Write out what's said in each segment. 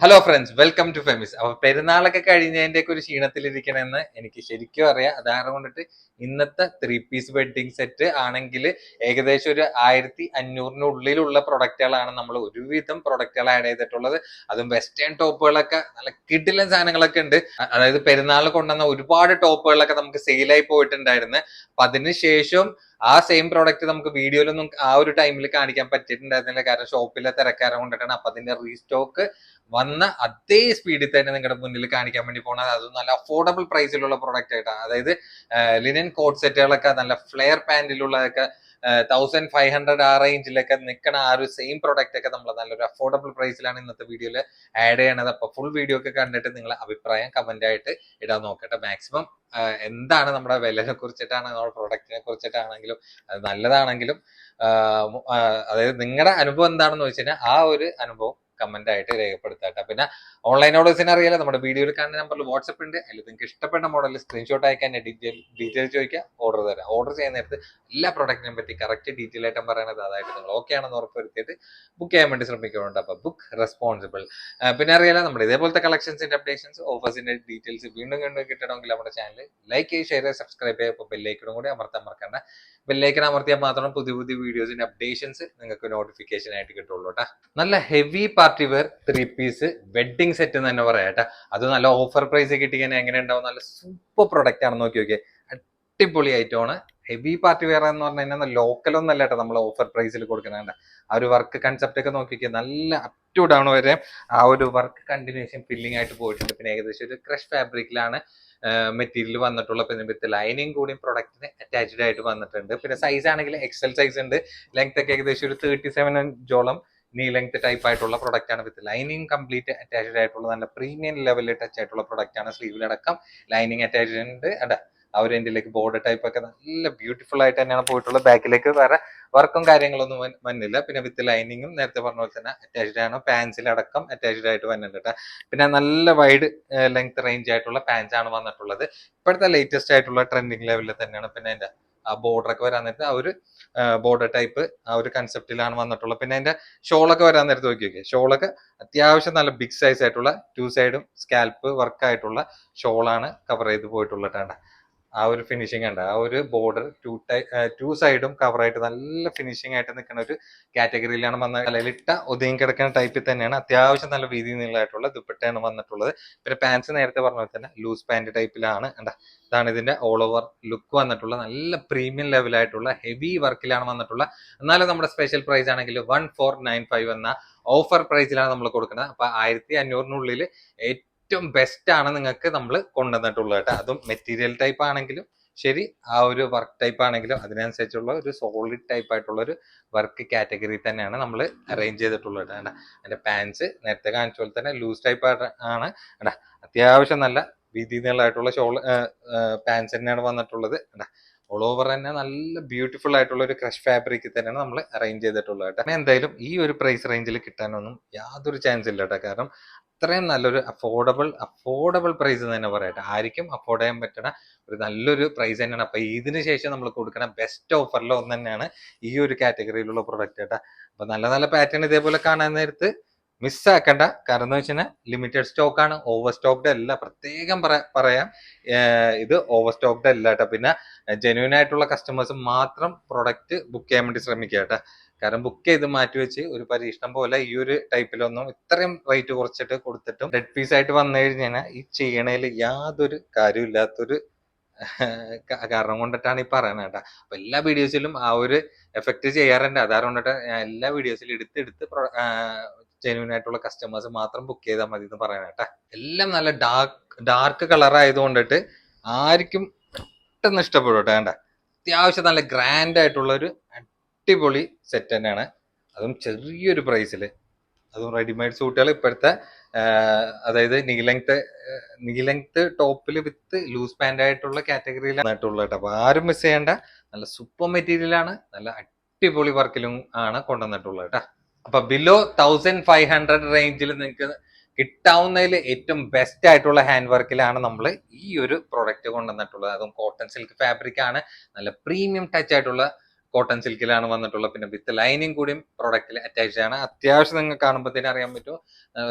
Hello friends, welcome to ഫെമിസ്. അപ്പൊ പെരുന്നാളൊക്കെ കഴിഞ്ഞതിന്റെ ഒക്കെ ഒരു ക്ഷീണത്തിലിരിക്കണമെന്ന് എനിക്ക് ശരിക്കും അറിയാം. അതാണ് കൊണ്ടിട്ട് ഇന്നത്തെ 3 പീസ് വെഡ്ഡിങ് സെറ്റ് ആണെങ്കിൽ ഏകദേശം ഒരു 1500-നുള്ളിലുള്ള പ്രൊഡക്റ്റുകളാണ് നമ്മൾ ഒരുവിധം പ്രൊഡക്റ്റുകൾ ആഡ് ചെയ്തിട്ടുള്ളത്. അതും വെസ്റ്റേൺ ടോപ്പുകളൊക്കെ നല്ല കിടിലൻ സാധനങ്ങളൊക്കെ ഉണ്ട്. അതായത് പെരുന്നാളിൽ കൊണ്ടുവന്ന ഒരുപാട് ടോപ്പുകളൊക്കെ നമുക്ക് സെയിലായി പോയിട്ടുണ്ടായിരുന്നു. അപ്പൊ അതിനുശേഷം ആ സെയിം പ്രോഡക്റ്റ് നമുക്ക് വീഡിയോയിലൊന്നും ആ ഒരു ടൈമിൽ കാണിക്കാൻ പറ്റിയിട്ടുണ്ടായിരുന്നില്ല, കാരണം ഷോപ്പിലെ തിരക്കാരം കൊണ്ടിട്ടാണ്. അപ്പൊ അതിന്റെ റീസ്റ്റോക്ക് വന്ന അതേ സ്പീഡിൽ തന്നെ നിങ്ങളുടെ മുന്നിൽ കാണിക്കാൻ വേണ്ടി പോണത്. അതും നല്ല അഫോർഡബിൾ പ്രൈസിലുള്ള പ്രൊഡക്റ്റ് ആയിട്ടാണ്. അതായത് ലിനൻ കോട്ട് സെറ്റുകളൊക്കെ നല്ല ഫ്ലെയർ പാന്റിലുള്ളതൊക്കെ 1500 ആ റേഞ്ചിലൊക്കെ നിൽക്കണ ആ ഒരു സെയിം പ്രൊഡക്റ്റ് ഒക്കെ നമ്മൾ നല്ലൊരു അഫോർഡബിൾ പ്രൈസിലാണ് ഇന്നത്തെ വീഡിയോയിൽ ആഡ് ചെയ്യണത്. അപ്പൊ ഫുൾ വീഡിയോ ഒക്കെ കണ്ടിട്ട് നിങ്ങളെ അഭിപ്രായം കമന്റ് ആയിട്ട് ഇടാൻ നോക്കട്ടെ. മാക്സിമം എന്താണ് നമ്മുടെ വിലയെ കുറിച്ചിട്ടാണ്, നമ്മുടെ പ്രൊഡക്റ്റിനെ കുറിച്ചിട്ടാണെങ്കിലും അത് നല്ലതാണെങ്കിലും അതായത് നിങ്ങളുടെ അനുഭവം എന്താണെന്ന് വെച്ച് കഴിഞ്ഞാൽ ആ ഒരു അനുഭവം കമന്റ് ആയിട്ട് രേഖപ്പെടുത്താട്ടെ. പിന്നെ ഓൺലൈൻ ഓർഡേഴ്സിന് അറിയാലോ, നമ്മുടെ വീഡിയോയിൽ കാണുന്ന നമ്പറിൽ വാട്സപ്പ് ഉണ്ട്. അതിൽ നിങ്ങൾക്ക് ഇഷ്ടപ്പെട്ട മോഡൽ സ്ക്രീൻഷോട്ട് അയക്കാൻ ഡീറ്റെയിൽ ചോദിക്കുക, ഓർഡർ തരാം. ഓർഡർ ചെയ്യുന്ന നേരത്ത് എല്ലാ പ്രൊഡക്റ്റിനെ പറ്റി കറക്റ്റ് ഡീറ്റെയിൽ ആയിട്ട് പറയുന്നത്, അതായിട്ട് നിങ്ങൾ ഓക്കെ ആണെന്ന് ഉറപ്പുവരുത്തിയിട്ട് ബുക്ക് ചെയ്യാൻ വേണ്ടി ശ്രമിക്കുന്നുണ്ട്. അപ്പൊ ബുക്ക് റെസ്പോൺസിബിൾ. പിന്നെ അറിയാലോ, നമ്മുടെ ഇതേപോലത്തെ കളക്ഷൻസിന്റെ അപ്ഡേഷൻസ്, ഓഫേഴ്സിന്റെ ഡീറ്റെയിൽസ് വീണ്ടും കണ്ടു കിട്ടണമെങ്കിൽ നമ്മുടെ ചാനൽ ലൈക്ക് ചെയ്യുക, ഷെയർ ചെയ്യുക, സബ്സ്ക്രൈബ് ചെയ്യുക. ബെല്ലൈക്കണും കൂടി അമർത്താൻ മറക്കണ്ട. ബെല്ലൈക്കൺ അമർത്തിയാൽ മാത്രം പുതിയ പുതിയ വീഡിയോസിന്റെ അപ്ഡേഷൻസ് നിങ്ങൾക്ക് നോട്ടിഫിക്കേഷൻ ആയിട്ട് കിട്ടുള്ളൂ കേട്ടോ. നല്ല heavy party wear 3 piece wedding set എന്ന് തന്നെ പറയാം കേട്ടോ. അത് നല്ല ഓഫർ പ്രൈസ് കിട്ടിക്കാൻ എങ്ങനെ ഉണ്ടാവും, നല്ല സൂപ്പർ പ്രൊഡക്റ്റ് ആണ്. നോക്കി നോക്കിയേ, അടിപൊളി ഐറ്റമാണ്. ഹെവി പാർട്ടി വെയർ എന്ന് പറഞ്ഞു കഴിഞ്ഞാൽ ലോക്കലൊന്നും അല്ല കേട്ടോ, നമ്മൾ ഓഫർ പ്രൈസിൽ കൊടുക്കുന്നുണ്ട്. ആ ഒരു വർക്ക് കൺസെപ്റ്റ് ഒക്കെ നോക്കിക്കേ, നല്ല അപ് ടു ഡൗൺ വരെ ആ ഒരു വർക്ക് കണ്ടിന്യൂഷൻ ഫില്ലിംഗ് ആയിട്ട് പോയിട്ടുണ്ട്. പിന്നെ ഏകദേശം ഒരു ക്രഷ് ഫാബ്രിക്കിലാണ് മെറ്റീരിയൽ വന്നിട്ടുള്ള. പിന്നെ വിത്ത് ലൈനിങ് കൂടി പ്രൊഡക്റ്റിന് അറ്റാച്ച്ഡ് ആയിട്ട് വന്നിട്ടുണ്ട്. പിന്നെ സൈസ് ആണെങ്കിൽ എക്സൽ സൈസ് ഉണ്ട്. ലെങ്ത് ഒക്കെ ഏകദേശം ഒരു 37 ഇഞ്ചോളം നീ ലെങ്ത് ടൈപ്പ് ആയിട്ടുള്ള പ്രൊഡക്റ്റ് ആണ്. വിത്ത് ലൈനിങ് കംപ്ലീറ്റ് അറ്റാച്ച്ഡ് ആയിട്ടുള്ള നല്ല പ്രീമിയം ലെവലിൽ ടച്ച് ആയിട്ടുള്ള പ്രൊഡക്റ്റ് ആണ്. സ്ലീവിലടക്കം ലൈനിങ് അറ്റാച്ച്ഡ് ഉണ്ട്. ആ ഒരു എൻഡിലേക്ക് ബോർഡർ ടൈപ്പ് ഒക്കെ നല്ല ബ്യൂട്ടിഫുൾ ആയിട്ട് തന്നെയാണ് പോയിട്ടുള്ളത്. ബാക്കിലേക്ക് വേറെ വർക്കും കാര്യങ്ങളൊന്നും വന്നില്ല. പിന്നെ വിത്ത് ലൈനിങ്ങും നേരത്തെ പറഞ്ഞ പോലെ തന്നെ അറ്റാച്ച്ഡ് ആണ്. പാൻസിലടക്കം അറ്റാച്ച്ഡ് ആയിട്ട് വന്നിട്ടുണ്ട്. പിന്നെ നല്ല വൈഡ് ലെങ്ത് റേഞ്ച് ആയിട്ടുള്ള പാൻസ് ആണ് വന്നിട്ടുള്ളത്. ഇപ്പോഴത്തെ ലേറ്റസ്റ്റ് ആയിട്ടുള്ള ട്രെൻഡിങ് ലെവലിൽ തന്നെയാണ്. പിന്നെ അതിന്റെ ആ ബോർഡർ ഒക്കെ വരാൻ നേരത്തെ ആ ഒരു ബോർഡർ ടൈപ്പ് ആ ഒരു കൺസെപ്റ്റിലാണ് വന്നിട്ടുള്ളത്. പിന്നെ അതിന്റെ ഷോളൊക്കെ വരാൻ നേരത്തെ നോക്കി ഷോളൊക്കെ അത്യാവശ്യം നല്ല ബിഗ് സൈസ് ആയിട്ടുള്ള 2 സൈഡും സ്കാൽപ്പ് വർക്ക് ആയിട്ടുള്ള ഷോളാണ് കവർ ചെയ്ത് പോയിട്ടുള്ളത്. ആ ഒരു ഫിനിഷിംഗ് ഉണ്ട്. ആ ഒരു ബോർഡർ 2 സൈഡും കവർ ആയിട്ട് നല്ല ഫിനിഷിംഗ് ആയിട്ട് നിൽക്കുന്ന ഒരു കാറ്റഗറിയിലാണ് വന്ന. തലയിലിട്ട ഒതുങ്ങി കിടക്കുന്ന ടൈപ്പിൽ തന്നെയാണ്. അത്യാവശ്യം നല്ല വീതി നീളമായിട്ടുള്ള ദുപ്പട്ടയാണ് വന്നിട്ടുള്ളത്. പിന്നെ പാൻസ് നേരത്തെ പറഞ്ഞ പോലെ തന്നെ ലൂസ് പാന്റ് ടൈപ്പിലാണ്. ഇതാണ് ഇതിന്റെ ഓൾ ഓവർ ലുക്ക് വന്നിട്ടുള്ള. നല്ല പ്രീമിയം ലെവലായിട്ടുള്ള ഹെവി വർക്കിലാണ് വന്നിട്ടുള്ള. എന്നാലും നമ്മുടെ സ്പെഷ്യൽ പ്രൈസ് ആണെങ്കിൽ 1495 എന്ന ഓഫർ പ്രൈസിലാണ് നമ്മൾ കൊടുക്കുന്നത്. അപ്പൊ 1500-നുള്ളിൽ ഏറ്റവും ബെസ്റ്റ് ആണ് നിങ്ങൾക്ക് നമ്മൾ കൊണ്ടുവന്നിട്ടുള്ളത് കേട്ടോ. അതും മെറ്റീരിയൽ ടൈപ്പ് ആണെങ്കിലും ശരി, ആ ഒരു വർക്ക് ടൈപ്പ് ആണെങ്കിലും അതിനനുസരിച്ചുള്ള ഒരു സോളിഡ് ടൈപ്പ് ആയിട്ടുള്ള ഒരു വർക്ക് കാറ്റഗറി തന്നെയാണ് നമ്മൾ അറേഞ്ച് ചെയ്തിട്ടുള്ളത്. അതിന്റെ പാൻസ് നേരത്തെ കാണിച്ച പോലെ തന്നെ ലൂസ് ടൈപ്പ് ആണ്. അത്യാവശ്യം നല്ല വീതി നീളമായിട്ടുള്ള ഷോൾ പാൻസ് തന്നെയാണ് വന്നിട്ടുള്ളത്. ഓൾ ഓവർ തന്നെ നല്ല ബ്യൂട്ടിഫുൾ ആയിട്ടുള്ള ഒരു ക്രഷ് ഫാബ്രിക് തന്നെയാണ് നമ്മൾ അറേഞ്ച് ചെയ്തിട്ടുള്ളത് കേട്ടോ. എന്തായാലും ഈ ഒരു പ്രൈസ് റേഞ്ചിൽ കിട്ടാനൊന്നും യാതൊരു ചാൻസ് ഇല്ല കേട്ടോ. കാരണം അത്രയും നല്ലൊരു അഫോർഡബിൾ പ്രൈസ് തന്നെ പറയട്ടെ. ആർക്കും അഫോർഡ് ചെയ്യാൻ പറ്റുന്ന ഒരു നല്ലൊരു പ്രൈസ് തന്നെയാണ്. അപ്പൊ ഇതിന് ശേഷം നമ്മൾ കൊടുക്കുന്ന ബെസ്റ്റ് ഓഫറിൽ ഒന്ന് തന്നെയാണ് ഈ ഒരു കാറ്റഗറിയിലുള്ള പ്രൊഡക്റ്റ് കേട്ടോ. അപ്പൊ നല്ല നല്ല പാറ്റേൺ ഇതേപോലെ കാണാൻ നേരത്ത് മിസ്സാക്കണ്ട. കാരണം എന്ന് വെച്ചാൽ ലിമിറ്റഡ് സ്റ്റോക്ക് ആണ്, ഓവർ സ്റ്റോക്ക്ഡ് അല്ല. പ്രത്യേകം പറയാം, ഇത് ഓവർ സ്റ്റോക്ക്ഡ് അല്ല കേട്ടോ. പിന്നെ ജെന്യൂൻ ആയിട്ടുള്ള കസ്റ്റമേഴ്സ് മാത്രം പ്രൊഡക്റ്റ് ബുക്ക് ചെയ്യാൻ വേണ്ടി ശ്രമിക്കുക കേട്ടോ. കാരണം ബുക്ക് ചെയ്ത് മാറ്റിവെച്ച് ഒരു പരീക്ഷണം പോലെ ഈ ഒരു ടൈപ്പിലൊന്നും ഇത്രയും റേറ്റ് കുറച്ചിട്ട് കൊടുത്തിട്ടും ഡെഡ് പീസ് ആയിട്ട് വന്നു കഴിഞ്ഞാൽ ഈ ചെയ്യണേൽ യാതൊരു കാര്യമില്ലാത്തൊരു കാരണം കൊണ്ടിട്ടാണ് ഈ പറയണത് കേട്ടോ. അപ്പൊ എല്ലാ വീഡിയോസിലും ആ ഒരു എഫക്ട് ചെയ്യാറുണ്ട്. അതുകൊണ്ടിട്ട് ഞാൻ എല്ലാ വീഡിയോസിലും എടുത്ത് ജെന്യൂൻ ആയിട്ടുള്ള കസ്റ്റമേഴ്സ് മാത്രം ബുക്ക് ചെയ്താൽ മതി എന്ന് പറയാൻ കേട്ടോ. എല്ലാം നല്ല ഡാർക്ക് കളർ ആയതുകൊണ്ടിട്ട് ആർക്കും പെട്ടെന്ന് ഇഷ്ടപ്പെടും കേട്ടോ. അത്യാവശ്യം നല്ല ഗ്രാൻഡ് ആയിട്ടുള്ള ഒരു അടിപൊളി സെറ്റ് തന്നെയാണ്. അതും ചെറിയൊരു പ്രൈസിൽ. അതും റെഡിമെയ്ഡ് സൂട്ടുകൾ ഇപ്പോഴത്തെ അതായത് നീ ലെങ്ത് ടോപ്പിൽ വിത്ത് ലൂസ് പാന്റ് ആയിട്ടുള്ള കാറ്റഗറിയിലാണ് കേട്ടോ. അപ്പൊ ആരും മിസ് ചെയ്യേണ്ട. നല്ല സൂപ്പർ മെറ്റീരിയലാണ്, നല്ല അടിപൊളി വർക്കിലും ആണ് കൊണ്ടുവന്നിട്ടുള്ളത് കേട്ടോ. അപ്പൊ ബിലോ 1500 റേഞ്ചിൽ നിങ്ങൾക്ക് കിട്ടാവുന്നതിൽ ഏറ്റവും ബെസ്റ്റ് ആയിട്ടുള്ള ഹാൻഡ് വർക്കിലാണ് നമ്മൾ ഈ ഒരു പ്രൊഡക്റ്റ് കൊണ്ടുവന്നിട്ടുള്ളത്. അതും കോട്ടൺ സിൽക്ക് ഫാബ്രിക് ആണ്. നല്ല പ്രീമിയം ടച്ച് ആയിട്ടുള്ള കോട്ടൺ സിൽക്കിലാണ് വന്നിട്ടുള്ളത്. പിന്നെ വിത്ത് ലൈനിങ് കൂടിയും പ്രൊഡക്റ്റിൽ അറ്റാച്ച്ഡ് ആണ്. അത്യാവശ്യം നിങ്ങൾക്ക് കാണുമ്പോൾ തന്നെ അറിയാൻ പറ്റും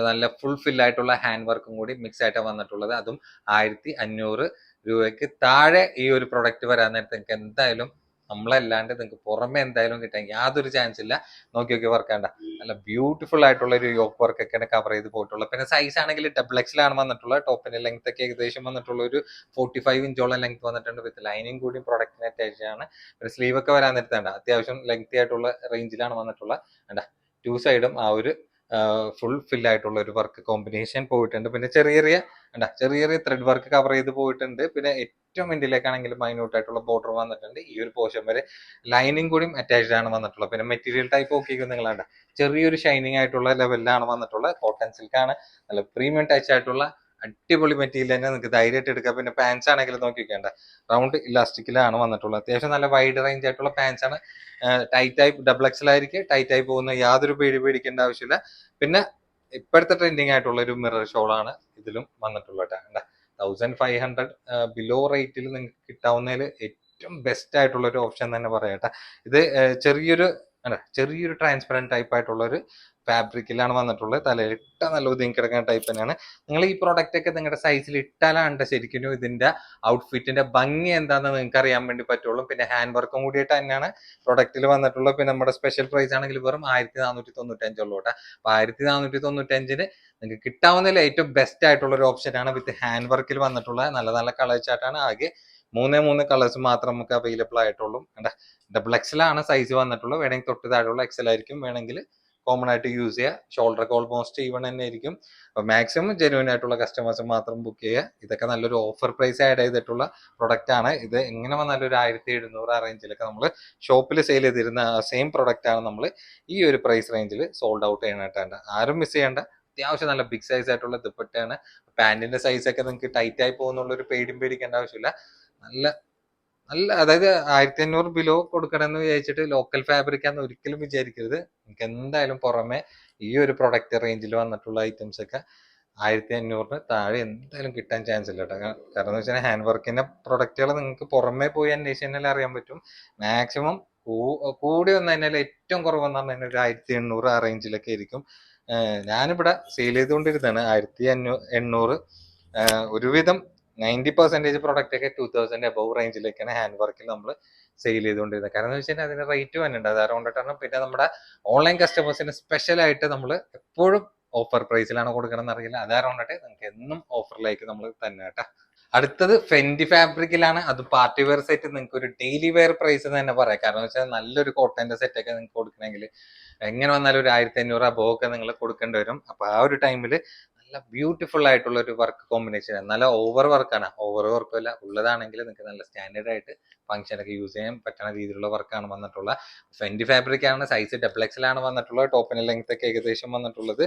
നല്ല ഫുൾ ഫിൽ ആയിട്ടുള്ള ഹാൻഡ് വർക്കും കൂടി മിക്സ് ആയിട്ട് വന്നിട്ടുള്ളത്. അതും 1500 രൂപയ്ക്ക് താഴെ ഈ ഒരു പ്രൊഡക്റ്റ് വരാൻ നേരത്തെ നിങ്ങൾക്ക് എന്തായാലും നമ്മളല്ലാണ്ട് നിങ്ങൾക്ക് പുറമെ എന്തായാലും കിട്ടാൻ യാതൊരു ചാൻസ് ഇല്ല. നോക്കി വർക്കാണ്ട നല്ല ബ്യൂട്ടിഫുൾ ആയിട്ടുള്ള ഒരു യോക്ക് വർക്ക് ഒക്കെയാണ് കവർ ചെയ്ത് പോയിട്ടുള്ളത്. പിന്നെ സൈസ് ആണെങ്കിൽ ഡബിൾ എക്സിലാണ് വന്നിട്ടുള്ളത്. ടോപ്പിന്റെ ലെങ്ത് ഒക്കെ ഏകദേശം വന്നിട്ടുള്ള ഒരു 45 ഇഞ്ചോളം ലെങ്ത് വന്നിട്ടുണ്ട്. വിത്ത് ലൈനിങ് കൂടി പ്രൊഡക്റ്റിന് അറ്റാച്ച് ആണ്. ഒരു സ്ലീവ് ഒക്കെ വരാൻ നേരത്തേണ്ട അത്യാവശ്യം ലെങ്തി ആയിട്ടുള്ള റേഞ്ചിലാണ് വന്നിട്ടുള്ളത്. വേണ്ട 2 സൈഡും ആ ഒരു ഫുൾ ഫിൽ ആയിട്ടുള്ള ഒരു വർക്ക് കോമ്പിനേഷൻ പോയിട്ടുണ്ട്. പിന്നെ ചെറിയ ത്രെഡ് വർക്ക് കവർ ചെയ്ത് പോയിട്ടുണ്ട്. പിന്നെ ഏറ്റവും എൻഡിലേക്കാണെങ്കിൽ മൈന്യൂട്ട് ആയിട്ടുള്ള ബോർഡർ വന്നിട്ടുണ്ട്. ഈ ഒരു പോർഷൻ വരെ ലൈനിങ് കൂടി അറ്റാച്ച്ഡ് ആണ് വന്നിട്ടുള്ളത്. പിന്നെ മെറ്റീരിയൽ ടൈപ്പ് നോക്കിയിരിക്കും നിങ്ങൾ വേണ്ട ചെറിയൊരു ഷൈനിങ് ആയിട്ടുള്ള ലെവലിലാണ് വന്നിട്ടുള്ളത്. കോട്ടൺ സിൽക്ക് ആണ്, നല്ല പ്രീമിയം ടച്ച് ആയിട്ടുള്ള അടിപൊളി മെറ്റീരിയൽ തന്നെ നിങ്ങൾക്ക് ധൈര്യമായിട്ട് എടുക്കാം. പിന്നെ പാൻസ് ആണെങ്കിൽ നോക്കിക്കേണ്ട റൗണ്ട് ഇലാസ്റ്റിക്കിലാണ് വന്നിട്ടുള്ളത്. അത്യാവശ്യം നല്ല വൈഡ് റേഞ്ച് ആയിട്ടുള്ള പാൻസ് ആണ്. ടൈറ്റ് ആയി ഡബിൾ എക്സൽ ആയിരിക്കും, ടൈറ്റ് ആയി പോകുന്ന യാതൊരു പേടിക്കേണ്ട ആവശ്യമില്ല. പിന്നെ ഇപ്പോഴത്തെ ട്രെൻഡിങ് ആയിട്ടുള്ള ഒരു മിറർ ഷോളാണ് ഇതിലും വന്നിട്ടുള്ളത്. 1500 ബിലോ റേറ്റിൽ നിങ്ങൾക്ക് കിട്ടാവുന്നതിൽ ഏറ്റവും ബെസ്റ്റ് ആയിട്ടുള്ള ഒരു ഓപ്ഷൻ തന്നെ പറയട്ടെ. ഇത് ചെറിയൊരു ട്രാൻസ്പെറന്റ് ടൈപ്പ് ആയിട്ടുള്ള ഒരു ഫാബ്രിക്കിലാണ് വന്നിട്ടുള്ളത്. തലയിലിട്ട നല്ല ഒതുങ്ങി കിടക്കുന്ന ടൈപ്പ് തന്നെയാണ്. നിങ്ങൾ ഈ പ്രോഡക്റ്റ് ഒക്കെ നിങ്ങളുടെ സൈസിൽ ഇട്ടാലാണ് ശരിക്കും ഇതിന്റെ ഔട്ട്ഫിറ്റിന്റെ ഭംഗി എന്താണെന്ന് നിങ്ങൾക്ക് അറിയാൻ വേണ്ടി പറ്റുള്ളൂ. പിന്നെ ഹാൻഡ് വർക്കും കൂടിയിട്ട് തന്നെയാണ് പ്രൊഡക്റ്റിൽ വന്നിട്ടുള്ളത്. പിന്നെ നമ്മുടെ സ്പെഷ്യൽ പ്രൈസ് ആണെങ്കിൽ വെറും 1495 ഉള്ളൂ കേട്ടോ. അപ്പൊ 1495 നിങ്ങൾക്ക് കിട്ടാവുന്നതിൽ ഏറ്റവും ബെസ്റ്റ് ആയിട്ടുള്ള ഒരു ഓപ്ഷൻ ആണ്. വിത്ത് ഹാൻഡ് വർക്കിൽ വന്നിട്ടുള്ള നല്ല കളർ ചാർട്ടാണ്. ആകെ 3 കളേഴ്സ് മാത്രം നമുക്ക് അവൈലബിൾ ആയിട്ടുള്ളൂ. ഡബിൾ എക്സലാണ് സൈസ് വന്നിട്ടുള്ളത്. വേണമെങ്കിൽ തൊട്ട് താഴെയുള്ള എക്സൽ ആയിരിക്കും വേണമെങ്കിൽ കോമൺ ആയിട്ട് യൂസ് ചെയ്യുക. ഷോൾഡർ ഒക്കെ ഓൾമോസ്റ്റ് ഈവൺ തന്നെ ആയിരിക്കും. അപ്പൊ മാക്സിമം ജെന്യൂൻ ആയിട്ടുള്ള കസ്റ്റമേഴ്സ് മാത്രം ബുക്ക് ചെയ്യുക. ഇതൊക്കെ നല്ലൊരു ഓഫർ പ്രൈസ് ആഡ് ചെയ്തിട്ടുള്ള പ്രൊഡക്റ്റ് ആണ്. ഇത് എങ്ങനെ വന്നാലും ഒരു 1700 ആ റേഞ്ചിലൊക്കെ നമ്മൾ ഷോപ്പിൽ സെയിൽ ചെയ്തിരുന്ന സെയിം പ്രൊഡക്റ്റ് ആണ് നമ്മൾ ഈ ഒരു പ്രൈസ് റേഞ്ചിൽ സോൾഡ് ഔട്ട് ചെയ്യാനായിട്ടാണ്. ആരും മിസ് ചെയ്യേണ്ട. അത്യാവശ്യം നല്ല ബിഗ് സൈസ് ആയിട്ടുള്ള ദുപ്പട്ടയാണ്. പാന്റിന്റെ സൈസ് ഒക്കെ നിങ്ങൾക്ക് ടൈറ്റ് ആയി പോകുന്നുള്ള ഒരു പേടിക്കേണ്ട ആവശ്യമില്ല. അതായത് 1500 ബിലോ കൊടുക്കണമെന്ന് വിചാരിച്ചിട്ട് ലോക്കൽ ഫാബ്രിക് ആണെന്ന് ഒരിക്കലും വിചാരിക്കരുത്. നിങ്ങൾക്ക് എന്തായാലും പുറമെ ഈ ഒരു പ്രൊഡക്റ്റ് റേഞ്ചിൽ വന്നിട്ടുള്ള ഐറ്റംസ് ഒക്കെ 1500 താഴെ എന്തായാലും കിട്ടാൻ ചാൻസ് ഇല്ല കേട്ടോ. കാരണം എന്ന് വെച്ചാൽ ഹാൻഡ് വർക്കിന്റെ പ്രൊഡക്റ്റുകൾ നിങ്ങൾക്ക് പുറമെ പോയി അന്വേഷിച്ചാൽ അറിയാൻ പറ്റും. മാക്സിമം കൂടി വന്നു കഴിഞ്ഞാൽ ഏറ്റവും കുറവെന്ന് പറഞ്ഞു കഴിഞ്ഞാൽ ഒരു 1800 ആ റേഞ്ചിലൊക്കെ ആയിരിക്കും. ഞാനിവിടെ സെയിൽ ചെയ്തുകൊണ്ടിരുന്നതാണ് 1800. ഒരുവിധം 90% പ്രൊഡക്റ്റ് ഒക്കെ 2000 അബവ് റേഞ്ചിലേക്കാണ് ഹാൻഡ് വർക്കിൽ നമ്മൾ സെയിൽ ചെയ്തുകൊണ്ടിരുന്നത്. കാരണം എന്ന് വെച്ചാൽ അതിന് റേറ്റ് വന്നിട്ടുണ്ട്. അത് അതുകൊണ്ടിട്ടാണ്. പിന്നെ നമ്മുടെ ഓൺലൈൻ കസ്റ്റമേഴ്സിന് സ്പെഷ്യൽ ആയിട്ട് നമ്മൾ എപ്പോഴും ഓഫർ പ്രൈസിലാണ് കൊടുക്കണമെന്ന് അറിയില്ല. അതാരോണ്ടിട്ട് നിങ്ങൾക്ക് എന്നും ഓഫറിലേക്ക് നമ്മൾ തന്നെ കേട്ടോ. അടുത്തത് ഫെൻഡി ഫാബ്രിക്കിലാണ്. അത് പാർട്ടി വെയർ സെറ്റ് നിങ്ങൾക്ക് ഒരു ഡെയിലി വെയർ പ്രൈസ് തന്നെ പറയാം. കാരണം വെച്ചാൽ നല്ലൊരു കോട്ടന്റെ സെറ്റ് ഒക്കെ നിങ്ങൾക്ക് കൊടുക്കണമെങ്കിൽ എങ്ങനെ വന്നാലും ഒരു 1500 അബവ് ഒക്കെ നിങ്ങൾ കൊടുക്കേണ്ടി വരും. അപ്പൊ ആ ഒരു ടൈമിൽ നല്ല ബ്യൂട്ടിഫുൾ ആയിട്ടുള്ള ഒരു വർക്ക് കോമ്പിനേഷൻ ആണ്. നല്ല ഓവർ വർക്കാണ്. ഓവർ വർക്കല്ല ഉള്ളതാണെങ്കിൽ നിങ്ങൾക്ക് നല്ല സ്റ്റാൻഡേർഡ് ആയിട്ട് ഫംഗ്ഷനൊക്കെ യൂസ് ചെയ്യാൻ പറ്റുന്ന രീതിയിലുള്ള വർക്കാണ് വന്നിട്ടുള്ളത്. ഫെൻഡി ഫാബ്രിക് ആണ്. സൈസ് ഡബിൾ എക്സലാണ് വന്നിട്ടുള്ളത്. ടോപ്പിന്റെ ലെങ്ത് ഒക്കെ ഏകദേശം വന്നിട്ടുള്ളത്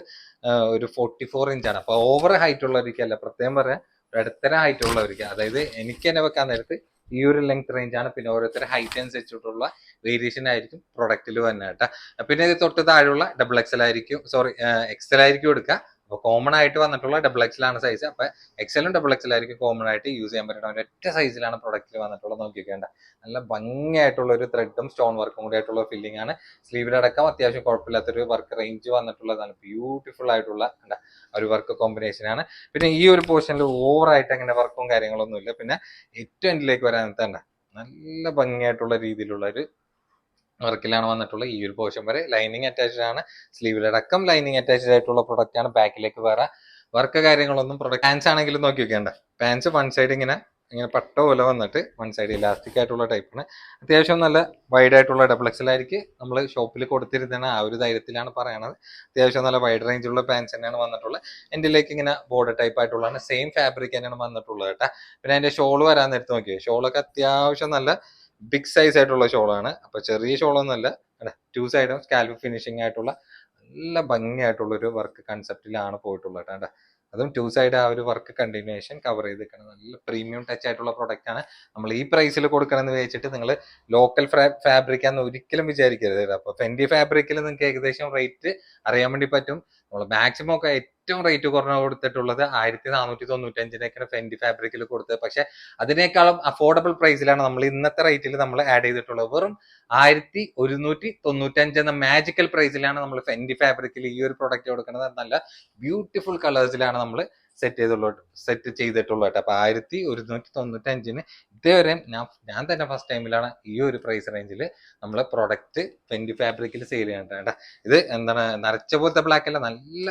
ഒരു 44 ഇഞ്ചാണ്. അപ്പൊ ഓവർ ഹൈറ്റ് ഉള്ളവർക്കല്ല, പ്രത്യേകം പറയാം, ഇടത്തരം ഹൈറ്റ് ഉള്ളവർക്ക്. അതായത് എനിക്ക് തന്നെ വെക്കാൻ നേരത്ത് ഈ ഒരു ലെങ്ത് റേഞ്ച് ആണ്. പിന്നെ ഓരോരുത്തർ ഹൈറ്റ് അനുസരിച്ചിട്ടുള്ള വേരിയേഷൻ ആയിരിക്കും പ്രൊഡക്റ്റിൽ തന്നെ കേട്ടോ. പിന്നെ ഇത് തൊട്ട് താഴെയുള്ള ഡബിൾ എക്സൽ ആയിരിക്കും, എക്സൽ ആയിരിക്കും എടുക്കുക. അപ്പൊ കോമൺ ആയിട്ട് വന്നിട്ടുള്ള ഡബിൾ എക്സലാണ് സൈസ്. അപ്പൊ എക്സലും ഡബിൾ എക്സൽ ആയിരിക്കും കോമൺ ആയിട്ട് യൂസ് ചെയ്യാൻ പറ്റുന്ന ഒരൊറ്റ സൈസിലാണ് പ്രൊഡക്റ്റിൽ വന്നിട്ടുള്ളത്. നോക്കിക്കേണ്ട നല്ല ഭംഗിയായിട്ടുള്ള ഒരു ത്രെഡും സ്റ്റോൺ വർക്കും കൂടി ആയിട്ടുള്ള ഫില്ലിംഗ് ആണ്. സ്ലീവിലടക്കം അത്യാവശ്യം കുഴപ്പമില്ലാത്തൊരു വർക്ക് റേഞ്ച് വന്നിട്ടുള്ളതാണ്. ബ്യൂട്ടിഫുൾ ആയിട്ടുള്ള ഒരു വർക്ക് കോമ്പിനേഷൻ ആണ്. പിന്നെ ഈ ഒരു പോർഷനിൽ ഓവറായിട്ട് അങ്ങനെ വർക്കും കാര്യങ്ങളൊന്നും ഇല്ല. പിന്നെ ഏറ്റവും എൻഡിലേക്ക് വരാൻ തന്നെ നല്ല ഭംഗിയായിട്ടുള്ള രീതിയിലുള്ള ഒരു വർക്കിലാണ് വന്നിട്ടുള്ളത്. ഈ ഒരു പോർഷൻ വരെ ലൈനിങ് അറ്റാച്ച്ഡ് ആണ്. സ്ലീവിലടക്കം ലൈനിങ് അറ്റാച്ച്ഡ് ആയിട്ടുള്ള പ്രൊഡക്റ്റ് ആണ്. ബാക്കിലേക്ക് വേറെ വർക്ക് കാര്യങ്ങളൊന്നും പ്രൊഡക്റ്റ്. പാൻസ് ആണെങ്കിലും നോക്കി വെക്കേണ്ട. പാൻസ് വൺ സൈഡ് ഇങ്ങനെ പട്ട പോലെ വന്നിട്ട് വൺ സൈഡ് ഇലാസ്റ്റിക് ആയിട്ടുള്ള ടൈപ്പാണ്. അത്യാവശ്യം നല്ല വൈഡ് ആയിട്ടുള്ള ഡബിൾ എക്സൽ ആയിരിക്കും നമ്മൾ ഷോപ്പിൽ കൊടുത്തിരുന്ന ആ ഒരു ധൈര്യത്തിലാണ് പറയണത്. അത്യാവശ്യം നല്ല വൈഡ് റേഞ്ചുള്ള പാൻസ് തന്നെയാണ് വന്നിട്ടുള്ളത്. എൻഡിലേക്ക് ഇങ്ങനെ ബോർഡർ ടൈപ്പ് ആയിട്ടുള്ളതാണ്. സെയിം ഫാബ്രിക് തന്നെയാണ് വന്നിട്ടുള്ളത് കേട്ടോ. പിന്നെ അതിന്റെ ഷോള് വരാൻ നേരത്ത് നോക്കിയത് ഷോളൊക്കെ അത്യാവശ്യം നല്ല ബിഗ് സൈസ് ആയിട്ടുള്ള ഷോളാണ്. അപ്പൊ ചെറിയ ഷോളൊന്നുമല്ല. 2 സൈഡും സ്കാൽപ്പ് ഫിനിഷിംഗ് ആയിട്ടുള്ള നല്ല ഭംഗിയായിട്ടുള്ള ഒരു വർക്ക് കൺസെപ്റ്റിലാണ് പോയിട്ടുള്ളത് കേട്ടോ. അതും 2 സൈഡ് ആ ഒരു വർക്ക് കണ്ടിന്യൂഷൻ കവർ ചെയ്തിരിക്കണം. നല്ല പ്രീമിയം ടച്ച് ആയിട്ടുള്ള പ്രൊഡക്റ്റ് ആണ്. നമ്മൾ ഈ പ്രൈസിൽ കൊടുക്കണമെന്ന് വിചാരിച്ചിട്ട് നിങ്ങൾ ലോക്കൽ ഫാബ്രിക് ആണെന്ന് ഒരിക്കലും വിചാരിക്കരുത്. അപ്പൊ ഫെൻഡി ഫാബ്രിക്കിൽ നിങ്ങൾക്ക് ഏകദേശം റേറ്റ് അറിയാൻ വേണ്ടി പറ്റും. നമ്മൾ മാക്സിമം ഒക്കെ ഏറ്റവും റേറ്റ് കുറഞ്ഞ കൊടുത്തിട്ടുള്ളത് 1495 ഫെൻഡി ഫാബ്രിക്കിൽ കൊടുത്തത്. പക്ഷെ അതിനേക്കാളും അഫോർഡബിൾ പ്രൈസിലാണ് നമ്മൾ ഇന്നത്തെ റേറ്റിൽ നമ്മൾ ആഡ് ചെയ്തിട്ടുള്ളത്. വെറും 1195 എന്ന മാജിക്കൽ പ്രൈസിലാണ് നമ്മൾ ഫെൻഡി ഫാബ്രിക്കിൽ ഈ ഒരു പ്രൊഡക്റ്റ് കൊടുക്കുന്നത്. നല്ല ബ്യൂട്ടിഫുൾ കളേഴ്സിലാണ് നമ്മൾ സെറ്റ് ചെയ്തിട്ടുള്ളത്. അപ്പൊ 1195 ഇതേവരെ ഞാൻ തന്നെ ഫസ്റ്റ് ടൈമിലാണ് ഈ ഒരു പ്രൈസ് റേഞ്ചിൽ നമ്മൾ പ്രൊഡക്റ്റ് ഫെൻഡി ഫാബ്രിക്കിൽ സെയിൽ ചെയ്യേണ്ടത്. ഇത് എന്താണ് നരച്ച പോലത്തെ ബ്ലാക്ക് അല്ല, നല്ല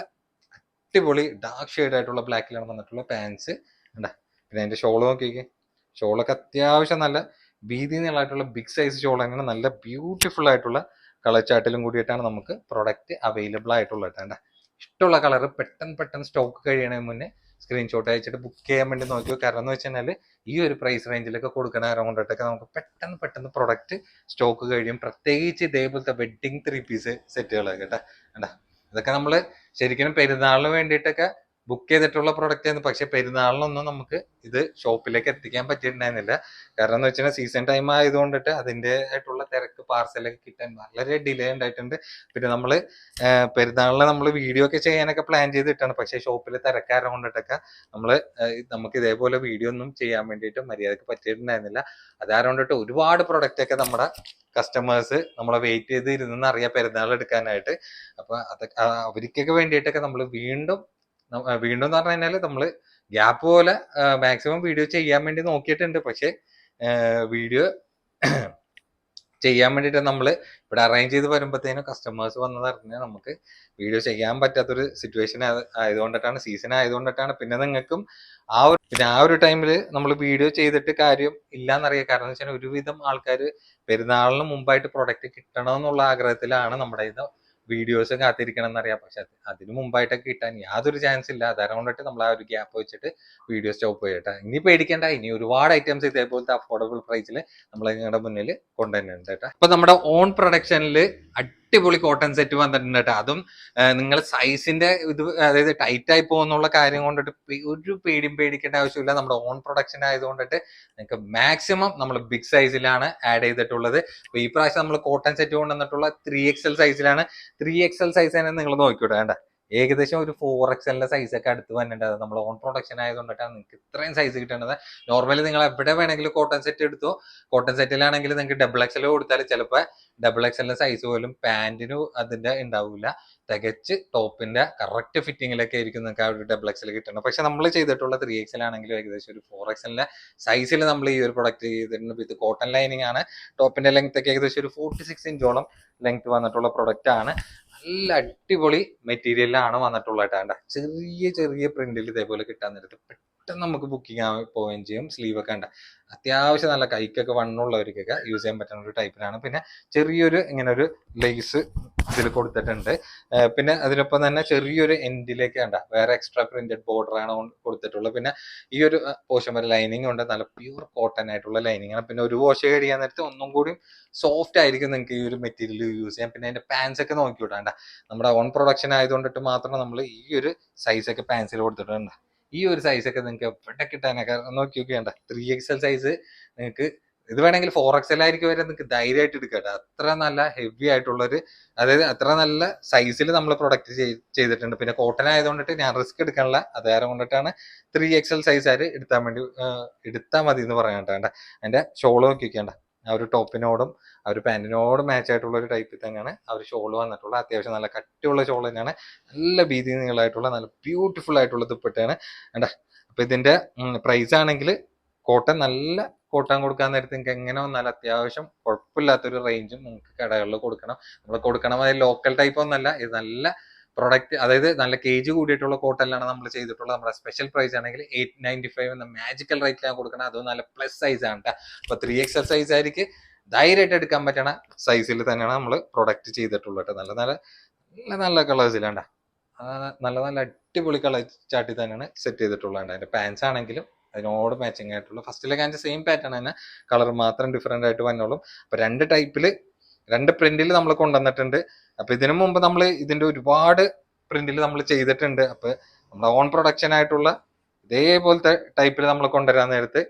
അടിപൊളി ഡാർക്ക് ഷെയ്ഡ് ആയിട്ടുള്ള ബ്ലാക്കിലാണ് വന്നിട്ടുള്ള പാൻസ്. പിന്നെ അതിന്റെ ഷോള് നോക്കിക്കേ, ഷോളൊക്കെ അത്യാവശ്യം നല്ല വീതി നീളമായിട്ടുള്ള ബിഗ് സൈസ് ഷോൾ തന്നെയാണ്. നല്ല ബ്യൂട്ടിഫുൾ ആയിട്ടുള്ള കളർ ചാർട്ടിലും കൂടിയിട്ടാണ് നമുക്ക് പ്രൊഡക്റ്റ് അവൈലബിൾ ആയിട്ടുള്ളത്. ഇഷ്ടമുള്ള കളർ പെട്ടെന്ന് സ്റ്റോക്ക് കഴിയണതിന് മുന്നേ സ്ക്രീൻഷോട്ട് അയച്ചിട്ട് ബുക്ക് ചെയ്യാൻ വേണ്ടി നോക്കിയോ. കാരണം എന്ന് വെച്ചാൽ ഈ ഒരു പ്രൈസ് റേഞ്ചിലൊക്കെ കൊടുക്കണ നേരം കൊണ്ടിട്ടൊക്കെ നമുക്ക് പെട്ടെന്ന് പ്രൊഡക്റ്റ് സ്റ്റോക്ക് കഴിയും. പ്രത്യേകിച്ച് ഇതേപോലത്തെ വെഡ്ഡിങ് 3 പീസ് സെറ്റുകളൊക്കെ ഇതൊക്കെ നമ്മൾ ശരിക്കും പെരുന്നാളിന് വേണ്ടിയിട്ടൊക്കെ ബുക്ക് ചെയ്തിട്ടുള്ള പ്രൊഡക്റ്റ് ആയിരുന്നു. പക്ഷെ പെരുന്നാളിനൊന്നും നമുക്ക് ഇത് ഷോപ്പിലേക്ക് എത്തിക്കാൻ പറ്റിയിട്ടുണ്ടായിരുന്നില്ല. കാരണം എന്ന് വെച്ചാൽ സീസൺ ടൈം ആയതുകൊണ്ടിട്ട് അതിൻ്റെ ആയിട്ടുള്ള തിരക്ക് പാർസലൊക്കെ കിട്ടാൻ വളരെ ഡിലേ ഉണ്ടായിട്ടുണ്ട്. പിന്നെ നമ്മൾ പെരുന്നാളിന് നമ്മൾ വീഡിയോ ഒക്കെ ചെയ്യാനൊക്കെ പ്ലാൻ ചെയ്തിട്ടാണ്. പക്ഷെ ഷോപ്പിൽ തിരക്കാരം കൊണ്ടിട്ടൊക്കെ നമുക്ക് ഇതേപോലെ വീഡിയോ ഒന്നും ചെയ്യാൻ വേണ്ടിയിട്ട് മര്യാദക്ക് പറ്റിയിട്ടുണ്ടായിരുന്നില്ല. അതാരകൊണ്ടിട്ട് ഒരുപാട് പ്രൊഡക്റ്റ് ഒക്കെ നമ്മുടെ കസ്റ്റമേഴ്സ് നമ്മളെ വെയിറ്റ് ചെയ്ത് ഇരുന്നെന്ന് അറിയാം പെരുന്നാൾ എടുക്കാനായിട്ട്. അപ്പൊ അതൊക്കെ അവർക്കൊക്കെ വേണ്ടിയിട്ടൊക്കെ നമ്മൾ വീണ്ടും എന്ന് പറഞ്ഞു കഴിഞ്ഞാൽ നമ്മൾ ഗ്യാപ്പ് പോലെ മാക്സിമം വീഡിയോ ചെയ്യാൻ വേണ്ടി നോക്കിയിട്ടുണ്ട്. പക്ഷെ വീഡിയോ ചെയ്യാൻ വേണ്ടിയിട്ട് നമ്മൾ ഇവിടെ അറേഞ്ച് ചെയ്ത് വരുമ്പോഴത്തേനും കസ്റ്റമേഴ്സ് വന്നതറിഞ്ഞാൽ നമുക്ക് വീഡിയോ ചെയ്യാൻ പറ്റാത്തൊരു സിറ്റുവേഷൻ ആയതുകൊണ്ടിട്ടാണ്, സീസൺ ആയതുകൊണ്ടിട്ടാണ്. പിന്നെ നിങ്ങൾക്കും ആ ഒരു ടൈമിൽ നമ്മൾ വീഡിയോ ചെയ്തിട്ട് കാര്യം ഇല്ലാന്നറിയാം. കാരണം എന്ന് വെച്ചാൽ ഒരുവിധം ആൾക്കാർ പെരുന്നാളിന് മുമ്പായിട്ട് പ്രൊഡക്റ്റ് കിട്ടണമെന്നുള്ള ആഗ്രഹത്തിലാണ് നമ്മുടെ ഇത് വീഡിയോസ് കാത്തിരിക്കണം എന്നറിയാം. പക്ഷെ അതിന് മുമ്പായിട്ടൊക്കെ കിട്ടാൻ യാതൊരു ചാൻസ് ഇല്ല. അതുകൊണ്ടിട്ട് നമ്മൾ ആ ഒരു ഗ്യാപ്പ് വെച്ചിട്ട് വീഡിയോ സ്റ്റോപ്പ് ചെയ്യട്ടെ. ഇനി പേടിക്കേണ്ട, ഇനി ഒരുപാട് ഐറ്റംസ് ഇതേപോലത്തെ അഫോർഡബിൾ പ്രൈസിൽ നമ്മൾ നിങ്ങളുടെ മുന്നിൽ കൊണ്ടുവരുന്നുണ്ട് കേട്ടോ. അപ്പൊ നമ്മുടെ ഓൺ പ്രൊഡക്ഷനിൽ അടിപൊളി കോട്ടൺ സെറ്റ് വന്നിട്ടുണ്ട് കേട്ടോ. അതും നിങ്ങൾ സൈസിന്റെ ഇത് അതായത് ടൈറ്റ് ആയി പോകുന്നുള്ള കാര്യം കൊണ്ടിട്ട് ഒരു പേടിക്കേണ്ട ആവശ്യമില്ല. നമ്മുടെ ഓൺ പ്രൊഡക്ഷൻ ആയതുകൊണ്ടിട്ട് നിങ്ങൾക്ക് മാക്സിമം നമ്മൾ ബിഗ് സൈസിലാണ് ആഡ് ചെയ്തിട്ടുള്ളത്. അപ്പൊ ഈ പ്രാവശ്യം നമ്മൾ കോട്ടൺ സെറ്റ് കൊണ്ടുവന്നിട്ടുള്ള 3XL സൈസിലാണ്. 3XL സൈസ് തന്നെ നിങ്ങൾ നോക്കിയോട്ടെ. വേണ്ട ഏകദേശം ഒരു 4XL സൈസ് ഒക്കെ അടുത്ത് വന്നിട്ടുണ്ട്. അത് നമ്മൾ ഓൺ പ്രൊഡക്ഷൻ ആയതുകൊണ്ടിട്ടാണ് നിങ്ങൾക്ക് ഇത്രയും സൈസ് കിട്ടുന്നത്. നോർമലി നിങ്ങൾ എവിടെ വേണമെങ്കിലും കോട്ടൺ സെറ്റ് എടുത്തോ. കോട്ടൺ സെറ്റിലാണെങ്കിൽ നിങ്ങൾക്ക് XXL കൊടുത്താൽ ചിലപ്പോൾ XXL സൈസ് പോലും പാന്റിന് അതിന്റെ ഉണ്ടാവില്ല. തികച്ച് ടോപ്പിന്റെ കറക്റ്റ് ഫിറ്റിങ്ങിലൊക്കെ ആയിരിക്കും നിങ്ങൾക്ക് ആ ഒരു XXL കിട്ടുന്നത്. പക്ഷെ നമ്മൾ ചെയ്തിട്ടുള്ള 3XL ആണെങ്കിലും ഏകദേശം ഒരു 4XL സൈസിൽ നമ്മൾ ഈ ഒരു പ്രൊഡക്റ്റ് ചെയ്തിട്ടുണ്ട്. വിത്ത് കോട്ടൺ ലൈനിങ് ആണ്. ടോപ്പിന്റെ ലെങ്ത് ഒക്കെ ഏകദേശം ഒരു 46 ഇഞ്ചോളം ലെങ്ത് വന്നിട്ടുള്ള പ്രൊഡക്റ്റ് ആണ്. നല്ല അടിപൊളി മെറ്റീരിയലാണ് വന്നിട്ടുള്ളത്. ചെറിയ പ്രിന്റിൽ ഇതേപോലെ കിട്ടാൻ നേരത്ത് പെട്ടെന്ന് നമുക്ക് ബുക്കിംഗ് പോവുകയും ചെയ്യും. സ്ലീവ് ഒക്കെ ഉണ്ട് അത്യാവശ്യം നല്ല കൈക്കൊക്കെ വണ്ണുള്ളവർക്കൊക്കെ യൂസ് ചെയ്യാൻ പറ്റുന്ന ഒരു ടൈപ്പിലാണ്. പിന്നെ ചെറിയൊരു ഇങ്ങനെ ഒരു ലേസ് ഇതിൽ കൊടുത്തിട്ടുണ്ട്. പിന്നെ അതിനൊപ്പം തന്നെ ചെറിയൊരു എൻഡിലേക്ക് വേറെ എക്സ്ട്രാ പ്രിന്റഡ് ബോർഡർ ആണ് കൊടുത്തിട്ടുള്ളത്. പിന്നെ ഈ ഒരു പോർഷൻ വരെ ലൈനിങ് ഉണ്ട്. നല്ല പ്യൂർ കോട്ടൺ ആയിട്ടുള്ള ലൈനിങ് ആണ്. പിന്നെ ഒരു വാഷ് കഴിയാൻ നേരത്തെ ഒന്നും കൂടി സോഫ്റ്റ് ആയിരിക്കും നിങ്ങൾക്ക് ഈ ഒരു മെറ്റീരിയൽ യൂസ് ചെയ്യാം. പിന്നെ അതിന്റെ പാൻസ് ഒക്കെ നോക്കി വിടാണ്ട. നമ്മുടെ ഓൺ പ്രൊഡക്ഷൻ ആയതുകൊണ്ടിട്ട് മാത്രം നമ്മൾ ഈ ഒരു സൈസ് ഒക്കെ പാൻസിൽ കൊടുത്തിട്ടുണ്ട്. ഈ ഒരു സൈസ് ഒക്കെ നിങ്ങൾക്ക് എവിടെ കിട്ടാനൊക്കെ നോക്കി നോക്കിയാണ്ട. 3XL സൈസ് നിങ്ങൾക്ക് ഇത് വേണമെങ്കിൽ 4XL ആയിരിക്കും വരെ നിങ്ങൾക്ക് ധൈര്യമായിട്ട് എടുക്കട്ടെ. അത്ര നല്ല ഹെവി ആയിട്ടുള്ളൊരു അതായത് അത്ര നല്ല സൈസിൽ നമ്മൾ പ്രൊഡക്റ്റ് ചെയ്തിട്ടുണ്ട്. പിന്നെ കോട്ടൺ ആയതുകൊണ്ടിട്ട് ഞാൻ റിസ്ക് എടുക്കാനുള്ള അതാരം കൊണ്ടിട്ടാണ് 3XL സൈസ് ആര് എടുത്താൽ മതി എന്ന് പറയാണ്ട. അതിന്റെ ഷോള് നോക്കി വെക്കേണ്ട. ആ ഒരു ടോപ്പിനോടും ആ ഒരു പാന്റിനോടും മാച്ച് ആയിട്ടുള്ള ഒരു ടൈപ്പിൽ തന്നെയാണ് ആ ഒരു ഷോള് വന്നിട്ടുള്ളത്. അത്യാവശ്യം നല്ല കട്ടിയുള്ള ഷോൾ തന്നെയാണ്. നല്ല വീതി നീളമായിട്ടുള്ള നല്ല ബ്യൂട്ടിഫുൾ ആയിട്ടുള്ള ദുപ്പട്ടയാണ്. അപ്പൊ ഇതിന്റെ പ്രൈസ് ആണെങ്കിൽ നല്ല കോട്ടൺ കൊടുക്കാൻ നേരത്തെ നിങ്ങൾക്ക് എങ്ങനെ വന്നാലും അത്യാവശ്യം കുഴപ്പമില്ലാത്തൊരു റേഞ്ചും നിങ്ങൾക്ക് കടകളിൽ കൊടുക്കണം. നമ്മൾ കൊടുക്കണം അത് ലോക്കൽ ടൈപ്പ് ഒന്നല്ല. ഇത് നല്ല പ്രൊഡക്റ്റ് അതായത് നല്ല കേജ് കൂടിയിട്ടുള്ള കോട്ടണിലാണ് നമ്മൾ ചെയ്തിട്ടുള്ളത്. നമ്മുടെ സ്പെഷ്യൽ പ്രൈസ് ആണെങ്കിൽ 895 എന്ന മാജിക്കൽ റേറ്റിലാണ് കൊടുക്കണം. അതും നല്ല പ്ലസ് സൈസ് ആണ് കേട്ടോ. അപ്പൊ 3XL സൈസ് ആയിരിക്കും ധൈര്യമായിട്ട് എടുക്കാൻ പറ്റണ സൈസിൽ തന്നെയാണ് നമ്മൾ പ്രൊഡക്റ്റ് ചെയ്തിട്ടുള്ളത്. നല്ല കളേഴ്സിലാണ്ട നല്ല അടിപൊളി കളർ ചാട്ടി തന്നെയാണ് സെറ്റ് ചെയ്തിട്ടുള്ളത്. അതിന്റെ പാൻസ് ആണെങ്കിലും അതിനോട് മാച്ചിങ് ആയിട്ടുള്ള ഫസ്റ്റിലേക്ക് അതിന്റെ സെയിം പാറ്റേൺ തന്നെ, കളർ മാത്രം ഡിഫറെന്റ് ആയിട്ട് വന്നോളും. അപ്പൊ രണ്ട് പ്രിന്റിൽ നമ്മൾ കൊണ്ടുവന്നിട്ടുണ്ട്. അപ്പൊ ഇതിനു മുമ്പ് നമ്മൾ ഇതിന്റെ ഒരുപാട് പ്രിന്റിൽ നമ്മൾ ചെയ്തിട്ടുണ്ട്. അപ്പൊ നമ്മുടെ ഓൺ പ്രൊഡക്ഷൻ ആയിട്ടുള്ള ഇതേപോലത്തെ ടൈപ്പിൽ നമ്മൾ കൊണ്ടുവരാൻ നേരത്ത്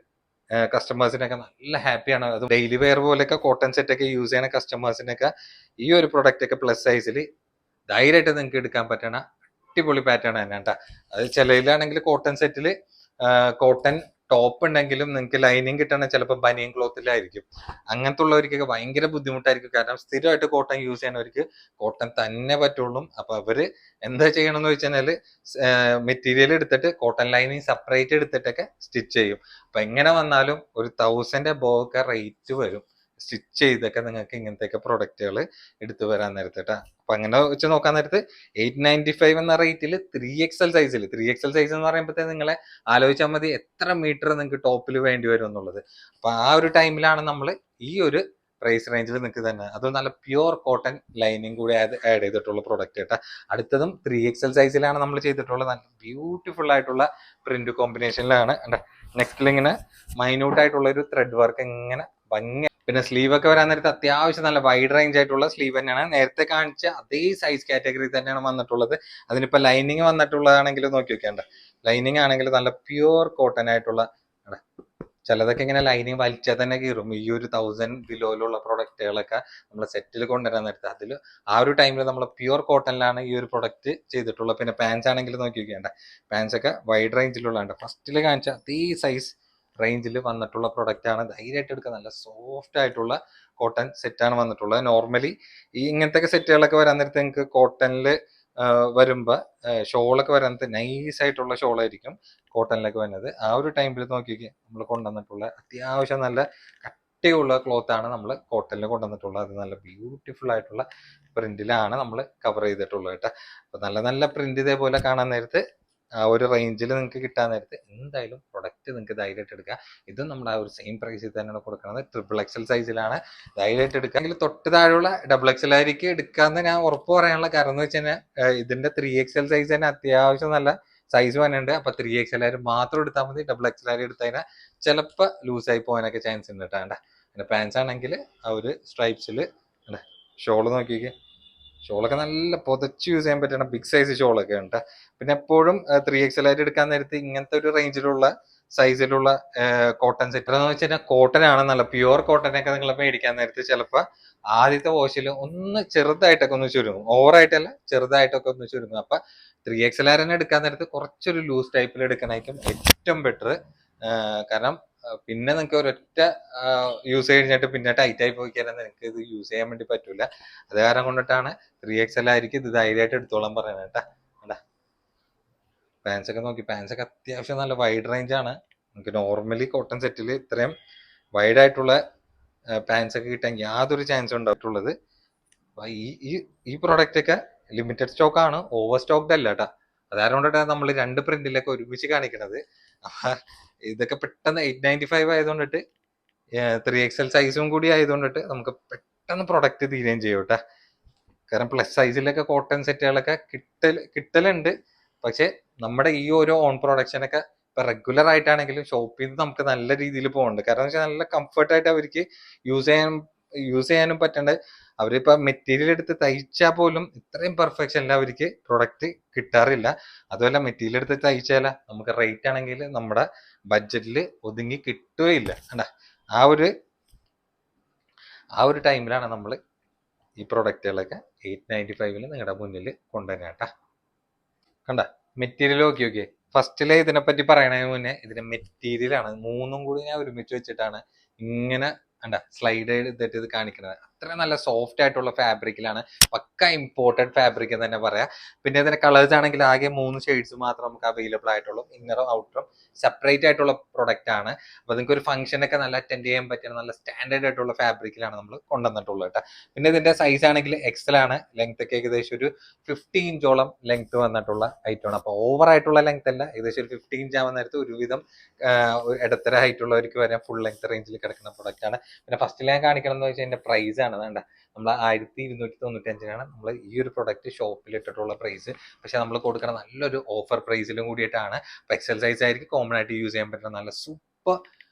കസ്റ്റമേഴ്സിനൊക്കെ നല്ല ഹാപ്പിയാണ്. അത് ഡെയിലി വെയർ പോലെയൊക്കെ കോട്ടൺ സെറ്റ് ഒക്കെ യൂസ് ചെയ്യുന്ന കസ്റ്റമേഴ്സിനൊക്കെ ഈ ഒരു പ്രൊഡക്റ്റ് ഒക്കെ പ്ലസ് സൈസിൽ ധൈര്യമായിട്ട് നിങ്ങൾക്ക് എടുക്കാൻ പറ്റണ അടിപൊളി പാറ്റേൺ തന്നെ കേട്ടാ. അത് ചിലയിലാണെങ്കിൽ കോട്ടൺ സെറ്റില് കോട്ടൺ ടോപ്പ് ഉണ്ടെങ്കിലും നിങ്ങൾക്ക് ലൈനിങ് കിട്ടണ ചിലപ്പോൾ ബനിയൻ ക്ലോത്തിലായിരിക്കും. അങ്ങനത്തെ ഉള്ളവർക്കൊക്കെ ഭയങ്കര ബുദ്ധിമുട്ടായിരിക്കും. കാരണം സ്ഥിരമായിട്ട് കോട്ടൺ യൂസ് ചെയ്യുന്നവർക്ക് കോട്ടൺ തന്നെ പറ്റുള്ളൂ. അപ്പൊ അവര് എന്താ ചെയ്യണം എന്ന് വെച്ചാല് മെറ്റീരിയൽ എടുത്തിട്ട് കോട്ടൺ ലൈനിങ് സെപ്പറേറ്റ് എടുത്തിട്ടൊക്കെ സ്റ്റിച്ച് ചെയ്യും. അപ്പൊ എങ്ങനെ വന്നാലും ഒരു 1000 above ഒക്കെ റേറ്റ് വരും സ്റ്റിച്ച് ചെയ്തൊക്കെ നിങ്ങൾക്ക് ഇങ്ങനത്തെയൊക്കെ പ്രൊഡക്റ്റുകൾ എടുത്തു വരാൻ നേരത്തേട്ടാ. അപ്പൊ അങ്ങനെ വെച്ച് നോക്കാൻ നേരത്ത് 895 എന്ന റേറ്റിൽ 3XL സൈസിൽ 3XL സൈസ് എന്ന് പറയുമ്പോഴത്തേ നിങ്ങളെ ആലോചിച്ചാൽ മതി എത്ര മീറ്റർ നിങ്ങൾക്ക് ടോപ്പിൽ വേണ്ടി വരും എന്നുള്ളത്. അപ്പൊ ആ ഒരു ടൈമിലാണ് നമ്മൾ ഈ ഒരു പ്രൈസ് റേഞ്ചിൽ നിങ്ങൾക്ക് തന്നെ അത് നല്ല പ്യുവർ കോട്ടൺ ലൈനിങ് കൂടി ആഡ് ചെയ്തിട്ടുള്ള പ്രൊഡക്റ്റ് കേട്ടാ. അടുത്തതും 3XL സൈസിലാണ് നമ്മൾ ചെയ്തിട്ടുള്ളത്. നല്ല ബ്യൂട്ടിഫുൾ ആയിട്ടുള്ള പ്രിന്റ് കോമ്പിനേഷനിലാണ്. നെക്സ്റ്റിൽ ഇങ്ങനെ മൈന്യൂട്ട് ആയിട്ടുള്ള ഒരു ത്രെഡ് വർക്ക് ഇങ്ങനെ ഭംഗി. പിന്നെ സ്ലീവ് ഒക്കെ വരാൻ നേരത്തെ അത്യാവശ്യം നല്ല വൈഡ് റേഞ്ച് ആയിട്ടുള്ള സ്ലീവ് തന്നെയാണ്. നേരത്തെ കാണിച്ച അതേ സൈസ് കാറ്റഗറി തന്നെയാണ് വന്നിട്ടുള്ളത്. അതിനിപ്പോ ലൈനിങ് വന്നിട്ടുള്ളതാണെങ്കിൽ നോക്കി വെക്കേണ്ട. ലൈനിങ് ആണെങ്കിൽ നല്ല പ്യുവർ കോട്ടൺ ആയിട്ടുള്ള, ചിലതൊക്കെ ഇങ്ങനെ ലൈനിങ് വലിച്ചാൽ തന്നെ കീറും. ഈ ഒരു 1000 ബിലോയിലുള്ള പ്രൊഡക്റ്റുകളൊക്കെ നമ്മൾ സെറ്റിൽ കൊണ്ടുവരാൻ നേരത്തെ അതിൽ ആ ഒരു ടൈമിൽ നമ്മൾ പ്യുവർ കോട്ടണിലാണ് ഈ ഒരു പ്രൊഡക്റ്റ് ചെയ്തിട്ടുള്ളത്. പിന്നെ പാൻസ് ആണെങ്കിൽ നോക്കി വെക്കേണ്ട. പാൻസ് ഒക്കെ വൈഡ് റേഞ്ചിലുള്ളതാണ്. ഫസ്റ്റിൽ കാണിച്ച അതേ സൈസ് റേഞ്ചിൽ വന്നിട്ടുള്ള പ്രൊഡക്റ്റ് ആണ്. ധൈര്യമായിട്ട് എടുക്കുക. നല്ല സോഫ്റ്റ് ആയിട്ടുള്ള കോട്ടൺ സെറ്റാണ് വന്നിട്ടുള്ളത്. നോർമലി ഈ ഇങ്ങനത്തെ സെറ്റുകളൊക്കെ വരാൻ നേരത്തെ നിങ്ങൾക്ക് കോട്ടണിൽ വരുമ്പോ ഷോളൊക്കെ വരാൻ നൈസ് ആയിട്ടുള്ള ഷോളായിരിക്കും കോട്ടണിലൊക്കെ വരുന്നത്. ആ ഒരു ടൈമിൽ നോക്കിയൊക്കെ നമ്മൾ കൊണ്ടുവന്നിട്ടുള്ള അത്യാവശ്യം നല്ല കട്ടിയുള്ള ക്ലോത്ത് ആണ് നമ്മൾ കോട്ടണിൽ കൊണ്ടുവന്നിട്ടുള്ളത്. അത് നല്ല ബ്യൂട്ടിഫുൾ ആയിട്ടുള്ള പ്രിന്റിലാണ് നമ്മൾ കവർ ചെയ്തിട്ടുള്ളത് കേട്ടോ. അപ്പൊ നല്ല നല്ല പ്രിന്റ് ഇതേപോലെ കാണാൻ നേരത്ത് ആ ഒരു റേഞ്ചിൽ നിങ്ങൾക്ക് കിട്ടാൻ നേരത്ത് എന്തായാലും പ്രൊഡക്റ്റ് നിങ്ങൾക്ക് ധൈര്യമായിട്ട് എടുക്കുക. ഇതും നമ്മുടെ ആ ഒരു സെയിം പ്രൈസിൽ തന്നെയാണ് കൊടുക്കുന്നത്. 3XL സൈസിലാണ്. ധൈര്യമായിട്ട് എടുക്കുക. എങ്കിൽ തൊട്ട് താഴെയുള്ള XXL ആയിരിക്കും എടുക്കാന്ന് ഞാൻ ഉറപ്പ് പറയാനുള്ള കാരണം എന്ന് വെച്ച് കഴിഞ്ഞാൽ ഇതിന്റെ 3XL സൈസ് തന്നെ അത്യാവശ്യം നല്ല സൈസ് വന്നിട്ടുണ്ട്. അപ്പൊ 3XL മാത്രം എടുത്താൽ മതി. XXL എടുത്തു കഴിഞ്ഞാൽ ചിലപ്പോൾ ലൂസായി പോകാനൊക്കെ ചാൻസ് ഉണ്ട് കേട്ടോ. പിന്നെ പാൻസ് ആണെങ്കിൽ ആ ഒരു സ്ട്രൈപ്സിൽ ഷോള് നോക്കിക്കേ. ഷോളൊക്കെ നല്ല പുതച്ച് യൂസ് ചെയ്യാൻ പറ്റുന്ന ബിഗ് സൈസ് ഷോളൊക്കെ ഉണ്ട്. പിന്നെ എപ്പോഴും 3XL എടുക്കാൻ നേരത്ത് ഇങ്ങനത്തെ ഒരു റേഞ്ചിലുള്ള സൈസിലുള്ള കോട്ടൺ സെറ്റ് എന്ന് വെച്ച് കഴിഞ്ഞാൽ കോട്ടൺ ആണ്. നല്ല പ്യുവർ കോട്ടനൊക്കെ നിങ്ങൾ മേടിക്കാൻ നേരത്ത് ചിലപ്പോൾ ആദ്യത്തെ വാഷിൽ ഒന്ന് ചെറുതായിട്ടൊക്കെ ഒന്ന് ചുരുങ്ങും. ഓവറായിട്ടല്ല, ചെറുതായിട്ടൊക്കെ ഒന്ന് ചുരുങ്ങും. അപ്പൊ 3XL തന്നെ എടുക്കാൻ നേരത്ത് കുറച്ചൊരു ലൂസ് ടൈപ്പിൽ എടുക്കണായിരിക്കും ഏറ്റവും ബെറ്റർ. കാരണം പിന്നെ നിങ്ങൾക്ക് ഒരൊറ്റ യൂസ് കഴിഞ്ഞിട്ട് പിന്നെ ടൈറ്റ് ആയി പോയി കഴിഞ്ഞാൽ നിങ്ങൾക്ക് ഇത് യൂസ് ചെയ്യാൻ വേണ്ടി പറ്റൂല. അത് കാരണം കൊണ്ടിട്ടാണ് 3XL ആയിരിക്കും ഇത് ധൈര്യമായിട്ട് എടുത്തോളാൻ പറയുന്നത് കേട്ടാ. പാൻസ് ഒക്കെ നോക്കി. പാൻസ് ഒക്കെ അത്യാവശ്യം നല്ല വൈഡ് റേഞ്ച് ആണ്. നമുക്ക് നോർമലി കോട്ടൺ സെറ്റിൽ ഇത്രയും വൈഡ് ആയിട്ടുള്ള പാൻസ് ഒക്കെ കിട്ടാൻ യാതൊരു ചാൻസും ഉണ്ടായിട്ടുള്ളത്. ഈ പ്രോഡക്റ്റ് ഒക്കെ ലിമിറ്റഡ് സ്റ്റോക്ക് ആണ്, ഓവർ സ്റ്റോക്ക്ഡ് അല്ല കേട്ടാ. അതുകൊണ്ടിട്ടാണ് നമ്മൾ 2 പ്രിന്റിലൊക്കെ ഒരുമിച്ച് കാണിക്കുന്നത്. ഇതൊക്കെ പെട്ടെന്ന് 895 ആയതുകൊണ്ടിട്ട് 3XL സൈസും കൂടി ആയതുകൊണ്ടിട്ട് നമുക്ക് പെട്ടെന്ന് പ്രൊഡക്റ്റ് തീരുകയും ചെയ്യും കേട്ടാ. കാരണം പ്ലസ് സൈസിലൊക്കെ കോട്ടൺ സെറ്റുകളൊക്കെ കിട്ടലുണ്ട്. പക്ഷെ നമ്മുടെ ഈ ഓരോ ഓൺ പ്രൊഡക്ഷനൊക്കെ ഇപ്പൊ റെഗുലർ ആയിട്ടാണെങ്കിലും ഷോപ്പിൽ നിന്ന് നമുക്ക് നല്ല രീതിയിൽ പോകുന്നുണ്ട്. കാരണം വെച്ചാൽ നല്ല കംഫർട്ടായിട്ട് അവർക്ക് യൂസ് ചെയ്യാനും പറ്റേണ്ടത്. അവരിപ്പോ മെറ്റീരിയൽ എടുത്ത് തയ്ച്ചാൽ പോലും ഇത്രയും പെർഫെക്ഷനിൽ അവർക്ക് പ്രൊഡക്റ്റ് കിട്ടാറില്ല. അതുമല്ല മെറ്റീരിയൽ എടുത്ത് തയ്ച്ചാല നമുക്ക് റേറ്റ് ആണെങ്കിൽ നമ്മുടെ ബഡ്ജറ്റിൽ ഒതുങ്ങി കിട്ടുകയില്ല. ആ ഒരു ടൈമിലാണ് നമ്മൾ ഈ പ്രൊഡക്റ്റുകളൊക്കെ 895 നിങ്ങളുടെ മുന്നിൽ കൊണ്ടുവരാട്ടാ. കണ്ട മെറ്റീരിയൽ ഓക്കെ. ഫസ്റ്റിലെ ഇതിനെപ്പറ്റി പറയണതിന് മുന്നേ ഇതിന്റെ മെറ്റീരിയൽ ആണ്. 3ഉം കൂടി ഞാൻ ഒരുമിച്ച് വെച്ചിട്ടാണ് ഇങ്ങനെ സ്ലൈഡ് ചെയ്തിട്ട് ഇത് കാണിക്കുന്നത്. അത്ര നല്ല സോഫ്റ്റ് ആയിട്ടുള്ള ഫാബ്രിക്കിലാണ്. പക്ക ഇമ്പോർട്ടഡ് ഫാബ്രിക് എന്ന് തന്നെ പറയാം. പിന്നെ ഇതിന്റെ കളേഴ്സ് ആണെങ്കിൽ ആകെ 3 ഷെയ്ഡ്സ് മാത്രം നമുക്ക് അവൈലബിൾ ആയിട്ടുള്ളൂ. ഇന്നറും ഔട്ടറും സെപ്പറേറ്റ് ആയിട്ടുള്ള പ്രൊഡക്റ്റ് ആണ്. അപ്പൊ നിങ്ങൾക്ക് ഒരു ഫംഗ്ഷനൊക്കെ നല്ല അറ്റൻഡ് ചെയ്യാൻ പറ്റുന്ന നല്ല സ്റ്റാൻഡേർഡ് ആയിട്ടുള്ള ഫാബ്രിക്കിലാണ് നമ്മൾ കൊണ്ടുവന്നിട്ടുള്ളത് കേട്ടോ. പിന്നെ ഇതിന്റെ സൈസ് ആണെങ്കിൽ XL ആണ്. ലെങ്ത് ഒക്കെ ഏകദേശം ഒരു 50 ഇഞ്ചോളം ലെങ്ത് വന്നിട്ടുള്ള ഐറ്റം ആണ്. അപ്പൊ ഓവർ ആയിട്ടുള്ള ലെങ്ത് അല്ല, ഏകദേശം ഒരു 50 ഇഞ്ച് ആവുന്ന നേരത്ത് ഒരുവിധം ഇടത്തര ഹൈറ്റ് ഉള്ളവർക്ക് വരെ ഫുൾ ലെങ്ത് റേഞ്ചിൽ കിടക്കുന്ന പ്രൊഡക്റ്റ് ആണ്. പിന്നെ ഫസ്റ്റ് ഞാൻ കാണിക്കണം എന്ന് വെച്ചാൽ ഇതിന്റെ പ്രൈസ് ആണ്. വേണ്ട, നമ്മൾ 1295 നമ്മൾ ഈ ഒരു പ്രൊഡക്റ്റ് ഷോപ്പിൽ ഇട്ടിട്ടുള്ള പ്രൈസ്. പക്ഷെ നമ്മൾ കൊടുക്കുന്ന നല്ലൊരു ഓഫർ പ്രൈസിലും കൂടിയിട്ടാണ്. XL സൈസ് ആയിരിക്കും കോമൺ ആയിട്ട് യൂസ് ചെയ്യാൻ പറ്റുന്ന നല്ല സൂപ്പർ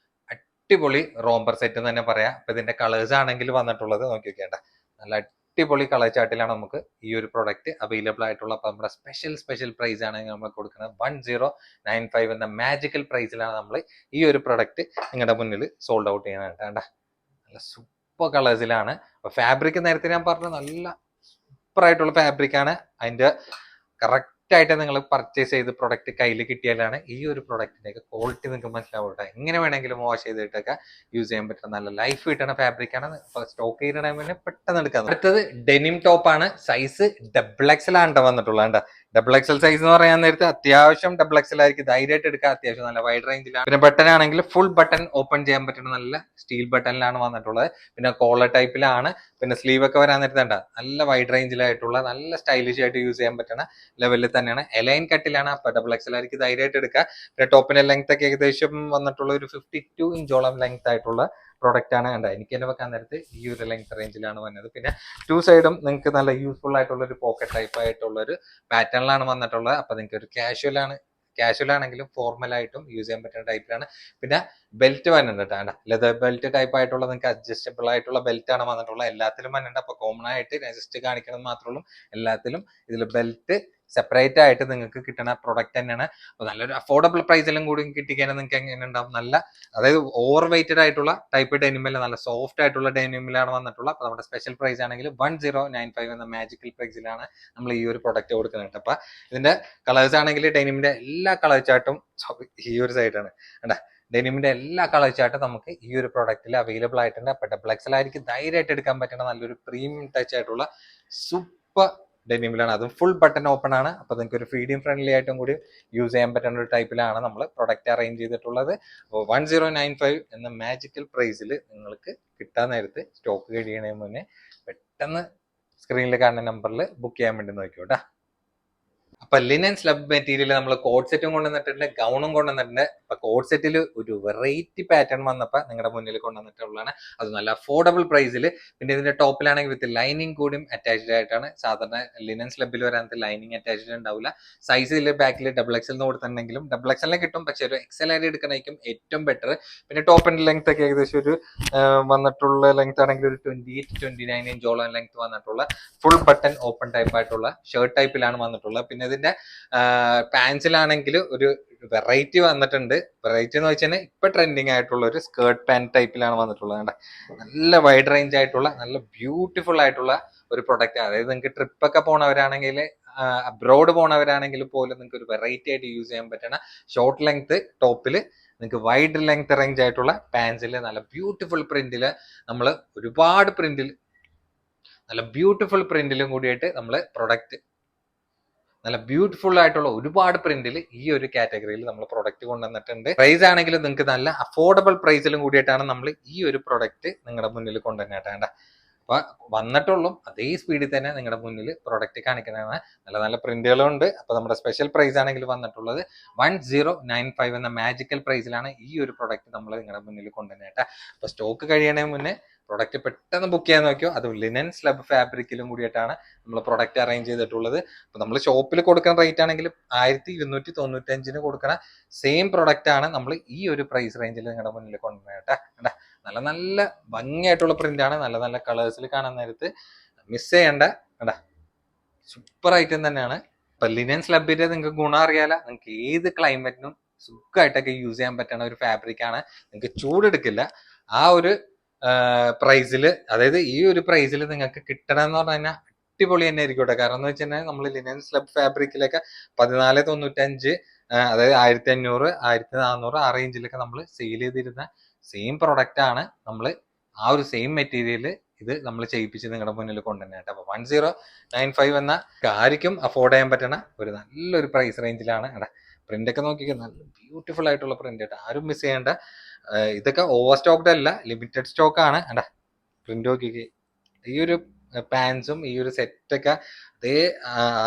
അടിപൊളി റോംബർ സെറ്റ് എന്ന് തന്നെ പറയാം. അപ്പൊ ഇതിന്റെ കളേഴ്സ് ആണെങ്കിൽ വന്നിട്ടുള്ളത് നോക്കി വെക്കേണ്ട നല്ല അടിപൊളി കളർ ചാർട്ടിലാണ് നമുക്ക് ഈ ഒരു പ്രൊഡക്റ്റ് അവൈലബിൾ ആയിട്ടുള്ള. അപ്പൊ നമ്മുടെ സ്പെഷ്യൽ പ്രൈസ് ആണ് നമ്മൾ കൊടുക്കുന്നത് 1095 എന്ന മാജിക്കൽ പ്രൈസിലാണ് നമ്മൾ ഈ ഒരു പ്രൊഡക്റ്റ് നിങ്ങളുടെ മുന്നിൽ സോൾഡ് ഔട്ട് ചെയ്യാനായിട്ട്. നല്ല സൂപ്പർ കളേഴ്സിലാണ്. അപ്പൊ ഫാബ്രിക് നേരത്തെ ഞാൻ പറഞ്ഞ നല്ല സൂപ്പർ ആയിട്ടുള്ള ഫാബ്രിക് ആണ്. അതിന്റെ കറക്റ്റ് ആയിട്ട് നിങ്ങൾ പർച്ചേസ് ചെയ്ത് പ്രൊഡക്റ്റ് കയ്യിൽ കിട്ടിയാലാണ് ഈ ഒരു പ്രൊഡക്റ്റിന്റെ ക്വാളിറ്റി നിങ്ങൾക്ക് മനസ്സിലാവുക. എങ്ങനെ വേണമെങ്കിലും വാഷ് ചെയ്തിട്ടൊക്കെ യൂസ് ചെയ്യാൻ പറ്റുന്ന നല്ല ലൈഫ് കിട്ടുന്ന ഫാബ്രിക് ആണ്. സ്റ്റോക്ക് ചെയ്യുന്ന ടൈമിൽ പെട്ടെന്ന് എടുക്കാം. അടുത്തത് ഡെനിം ടോപ്പ് ആണ്. സൈസ് XXL ആണ് വന്നിട്ടുള്ളത്. XXL സൈസ് എന്ന് പറയാൻ നേരത്തെ അത്യാവശ്യം XXL ആയിരിക്കും, ധൈര്യമായിട്ട് എടുക്കാം. അത്യാവശ്യം നല്ല വൈഡ് റേഞ്ചിലാണ്. പിന്നെ ബട്ടൺ ആണെങ്കിൽ ഫുൾ ബട്ടൺ ഓപ്പൺ ചെയ്യാൻ പറ്റുന്ന നല്ല സ്റ്റീൽ ബട്ടണിലാണ് വന്നിട്ടുള്ളത്. പിന്നെ കോളർ ടൈപ്പിലാണ്. പിന്നെ സ്ലീവ് ഒക്കെ വരാൻ നേരത്തെ നല്ല വൈഡ് റേഞ്ചിലായിട്ടുള്ള നല്ല സ്റ്റൈലിഷ് ആയിട്ട് യൂസ് ചെയ്യാൻ പറ്റുന്ന ലെവലിൽ തന്നെയാണ്. എലൈൻ കട്ടിലാണ്. അപ്പൊ XXL ആയിരിക്കും, ധൈര്യമായിട്ട് എടുക്കുക. പിന്നെ ടോപ്പിന്റെ ലെങ്ത് ഒക്കെ ഏകദേശം വന്നിട്ടുള്ള ഒരു 52 ഇഞ്ചോളം ലെങ്ത് ആയിട്ടുള്ള പ്രോഡക്റ്റ് ആണ്. എനിക്ക് തന്നെ വെക്കാൻ നേരത്ത് ഈ ഒരു ലെങ്ത് റേഞ്ചിലാണ് വന്നത്. പിന്നെ 2 സൈഡും നിങ്ങൾക്ക് നല്ല യൂസ്ഫുൾ ആയിട്ടുള്ള ഒരു പോക്കറ്റ് ടൈപ്പ് ആയിട്ടുള്ള ഒരു പാറ്റേണിലാണ് വന്നിട്ടുള്ളത്. അപ്പൊ നിങ്ങൾക്ക് ഒരു കാഷ്വൽ ആണെങ്കിലും ഫോർമൽ ആയിട്ടും യൂസ് ചെയ്യാൻ പറ്റുന്ന ടൈപ്പിലാണ്. പിന്നെ ബെൽറ്റ് വന്നിട്ടുണ്ട് കേട്ടോ. ലെതർ ബെൽറ്റ് ടൈപ്പ് ആയിട്ടുള്ള നിങ്ങൾക്ക് അഡ്ജസ്റ്റബിൾ ആയിട്ടുള്ള ബെൽറ്റ് ആണ് വന്നിട്ടുള്ളത്. എല്ലാത്തിലും വന്നിട്ടുണ്ട്. അപ്പൊ കോമൺ ആയിട്ട് ജസ്റ്റ് കാണിക്കണം മാത്രമേ ഉള്ളൂ. എല്ലാത്തിലും ഇതിൽ ബെൽറ്റ് സെപ്പറേറ്റ് ആയിട്ട് നിങ്ങൾക്ക് കിട്ടുന്ന പ്രൊഡക്റ്റ് തന്നെയാണ്. അപ്പൊ നല്ലൊരു അഫോർഡബിൾ പ്രൈസിലും കൂടി കിട്ടിക്കഴിഞ്ഞാൽ നിങ്ങൾക്ക് എങ്ങനെ ഉണ്ടാവും, നല്ല അതായത് ഓവർ വെയ്റ്റഡ് ആയിട്ടുള്ള ടൈപ്പ് ഡെനിമിൽ നല്ല സോഫ്റ്റ് ആയിട്ടുള്ള ഡെനിമിലാണ് വന്നിട്ടുള്ളത്. അപ്പൊ നമ്മുടെ സ്പെഷ്യൽ പ്രൈസ് ആണെങ്കിൽ 1095 എന്ന മാജിക്കൽ പ്രൈസിലാണ് നമ്മൾ ഈ ഒരു പ്രൊഡക്റ്റ് കൊടുക്കുന്നുണ്ട്. അപ്പൊ ഇതിന്റെ കളേഴ്സ് ആണെങ്കിൽ ഡെനിമിന്റെ എല്ലാ കളർ ചാർട്ടും ഈ ഒരു സൈഡാണ് കണ്ടാ. ഡെനിമിന്റെ എല്ലാ കളർ ചാർട്ടും നമുക്ക് ഈ ഒരു പ്രൊഡക്റ്റിൽ അവൈലബിൾ ആയിട്ടുണ്ട്. അപ്പൊ XXL ആയിരിക്കും ധൈര്യമായിട്ട് എടുക്കാൻ പറ്റുന്ന നല്ലൊരു പ്രീമിയം ടച്ച് ആയിട്ടുള്ള സൂപ്പർ ഡെനിമിലാണ്. അതും ഫുൾ ബട്ടൺ ഓപ്പൺ ആണ്. അപ്പൊ നിങ്ങൾക്ക് ഒരു ഫീഡിങ് ഫ്രണ്ട്ലി ആയിട്ടും കൂടി യൂസ് ചെയ്യാൻ പറ്റുന്ന ഒരു ടൈപ്പിലാണ് നമ്മൾ പ്രൊഡക്റ്റ് അറേഞ്ച് ചെയ്തിട്ടുള്ളത്. 1095 എന്ന മാജിക്കൽ പ്രൈസിൽ നിങ്ങൾക്ക് കിട്ടാൻ നേരത്ത് സ്റ്റോക്ക് കഴിയണതിന് മുന്നേ പെട്ടെന്ന് സ്ക്രീനിൽ കാണുന്ന നമ്പറിൽ ബുക്ക് ചെയ്യാൻ വേണ്ടി നോക്കിയോട്ടാ. അപ്പൊ ലിനൻ സ്ലബ് മെറ്റീരിയൽ നമ്മൾ കോഡ് സെറ്റും കൊണ്ടുവന്നിട്ടുണ്ട്, ഗൗണും കൊണ്ടുവന്നിട്ടുണ്ട്. അപ്പൊ കോഡ് സെറ്റിൽ ഒരു വെറൈറ്റി പാറ്റേൺ വന്നപ്പോ നിങ്ങളുടെ മുന്നിൽ കൊണ്ടുവന്നിട്ടുള്ളതാണ്. അത് നല്ല അഫോർഡബിൾ പ്രൈസിൽ. പിന്നെ ഇതിന്റെ ടോപ്പിലാണെങ്കിൽ വിത്ത് ലൈനിങ് കൂടിയും അറ്റാച്ച്ഡ് ആയിട്ടാണ്. സാധാരണ ലിനൻ സ്ലബിൽ വരാനത്തെ ലൈനിങ് അറ്റാച്ച്ഡ് ഉണ്ടാവില്ല. സൈസിൽ ബാക്കിൽ XXL കൊടുത്തിട്ടുണ്ടെങ്കിലും XXL കിട്ടും, പക്ഷെ ഒരു XL ആയിട്ട് എടുക്കണമായിരിക്കും ഏറ്റവും ബെറ്റർ. പിന്നെ ടോപ്പിന്റെ ലെങ്ത് ഒക്കെ ഏകദേശം ഒരു വന്നിട്ടുള്ള ലെങ്ത് ആണെങ്കിൽ ഒരു 28-29 ഇഞ്ചോളം ലെങ്ത് വന്നിട്ടുള്ള ഫുൾ ബട്ടൺ ഓപ്പൺ ടൈപ്പ് ആയിട്ടുള്ള ഷർട്ട് ടൈപ്പിലാണ് വന്നിട്ടുള്ളത്. പിന്നെ ഇതിന്റെ പാൻസിലാണെങ്കിൽ ഒരു വെറൈറ്റി വന്നിട്ടുണ്ട്. വെറൈറ്റി എന്ന് വെച്ചാൽ ഇപ്പൊ ട്രെൻഡിങ് ആയിട്ടുള്ള ഒരു സ്കേർട്ട് പാന്റ് ടൈപ്പിലാണ് വന്നിട്ടുള്ളത്. നല്ല വൈഡ് റേഞ്ച് ആയിട്ടുള്ള നല്ല ബ്യൂട്ടിഫുൾ ആയിട്ടുള്ള ഒരു പ്രൊഡക്റ്റ്. അതായത് നിങ്ങൾക്ക് ട്രിപ്പ് ഒക്കെ പോണവരാണെങ്കിൽ, അബ്രോഡ് പോണവരാണെങ്കിൽ പോലും നിങ്ങൾക്ക് ഒരു വെറൈറ്റി ആയിട്ട് യൂസ് ചെയ്യാൻ പറ്റുന്ന ഷോർട്ട് ലെങ്ത് ടോപ്പിൽ നിങ്ങൾക്ക് വൈഡ് ലെങ്ത് റേഞ്ച് ആയിട്ടുള്ള പാൻസിൽ നല്ല ബ്യൂട്ടിഫുൾ പ്രിന്റില് നമ്മൾ ഒരുപാട് പ്രിന്റിൽ നല്ല ബ്യൂട്ടിഫുൾ പ്രിന്റിലും കൂടിയിട്ട് നമ്മൾ പ്രൊഡക്റ്റ് നല്ല ബ്യൂട്ടിഫുൾ ആയിട്ടുള്ള ഒരുപാട് പ്രിന്റിൽ ഈ ഒരു കാറ്റഗറിയിൽ നമ്മൾ പ്രൊഡക്റ്റ് കൊണ്ടുവന്നിട്ടുണ്ട്. പ്രൈസ് ആണെങ്കിലും നിങ്ങൾക്ക് നല്ല അഫോർഡബിൾ പ്രൈസിലും കൂടിയിട്ടാണ് നമ്മൾ ഈ ഒരു പ്രൊഡക്റ്റ് നിങ്ങളുടെ മുന്നിൽ കൊണ്ടുവന്നിട്ടേണ്ട. അപ്പൊ വന്നിട്ടുള്ളൂ അതേ സ്പീഡിൽ തന്നെ നിങ്ങളുടെ മുന്നിൽ പ്രൊഡക്റ്റ് കാണിക്കുന്നതാണ്. നല്ല നല്ല പ്രിന്റുകളും ഉണ്ട്. അപ്പൊ നമ്മുടെ സ്പെഷ്യൽ പ്രൈസ് ആണെങ്കിൽ വന്നിട്ടുള്ളത് 1095 എന്ന മാജിക്കൽ പ്രൈസിലാണ് ഈ ഒരു പ്രൊഡക്റ്റ് നമ്മൾ നിങ്ങളുടെ മുന്നിൽ കൊണ്ടുവന്നേട്ടാ. അപ്പൊ സ്റ്റോക്ക് കഴിയണതിന് മുന്നേ പ്രൊഡക്റ്റ് പെട്ടെന്ന് ബുക്ക് ചെയ്യാൻ നോക്കിയോ. അത് ലിനൻ സ്ലബ് ഫാബ്രിക്കിലും കൂടിയിട്ടാണ് നമ്മൾ പ്രൊഡക്റ്റ് അറേഞ്ച് ചെയ്തിട്ടുള്ളത്. അപ്പൊ നമ്മൾ ഷോപ്പിൽ കൊടുക്കുന്ന റേറ്റ് ആണെങ്കിൽ 1295 കൊടുക്കുന്ന സെയിം പ്രൊഡക്റ്റ് ആണ് നമ്മൾ ഈ ഒരു പ്രൈസ് റേഞ്ചിൽ നിങ്ങളുടെ മുന്നിൽ കൊണ്ടുവന്നേട്ടാ. നല്ല നല്ല ഭംഗിയായിട്ടുള്ള പ്രിന്റ് ആണ്. നല്ല നല്ല കളേഴ്സിൽ കാണാൻ നേരത്ത് മിസ് ചെയ്യേണ്ട സൂപ്പർ ഐറ്റം തന്നെയാണ്. ഇപ്പൊ ലിനൻ സ്ലബിന്റെ നിങ്ങൾക്ക് ഗുണം അറിയാല, നിങ്ങൾക്ക് ഏത് ക്ലൈമറ്റിനും സുഖമായിട്ടൊക്കെ യൂസ് ചെയ്യാൻ പറ്റുന്ന ഒരു ഫാബ്രിക് ആണ്. നിങ്ങൾക്ക് ചൂടെടുക്കില്ല. ആ ഒരു പ്രൈസിൽ, അതായത് ഈ ഒരു പ്രൈസിൽ നിങ്ങൾക്ക് കിട്ടണം എന്ന് പറഞ്ഞു കഴിഞ്ഞാൽ അടിപൊളി തന്നെ ആയിരിക്കട്ടെ. കാരണം എന്ന് വെച്ച് കഴിഞ്ഞാൽ നമ്മൾ ലിനൻ സ്ലബ് ഫാബ്രിക്കിലൊക്കെ 1495, അതായത് 1500, 1400 ആ റേഞ്ചിലൊക്കെ നമ്മൾ സെയിൽ ചെയ്തിരുന്ന സെയിം പ്രൊഡക്റ്റ് ആണ് നമ്മൾ ആ ഒരു സെയിം മെറ്റീരിയൽ ഇത് നമ്മൾ ചെയ്യിപ്പിച്ച് നിങ്ങളുടെ മുന്നിൽ കൊണ്ടുവന്നിട്ട്. അപ്പൊ 1095 എന്ന ആർക്കും അഫോർഡ് ചെയ്യാൻ പറ്റുന്ന ഒരു നല്ലൊരു പ്രൈസ് റേഞ്ചിലാണ്. പ്രിന്റ് ഒക്കെ നോക്കിക്കുക, നല്ല ബ്യൂട്ടിഫുൾ ആയിട്ടുള്ള പ്രിന്റ് ആയിട്ട് ആരും മിസ് ചെയ്യേണ്ട. ഇതൊക്കെ ഓവർ സ്റ്റോക്ഡ് അല്ല, ലിമിറ്റഡ് സ്റ്റോക്ക് ആണ്. പ്രിന്റ് നോക്കിക്കേ. ഈ ഒരു പാൻസും ഈ ഒരു സെറ്റൊക്കെ അതേ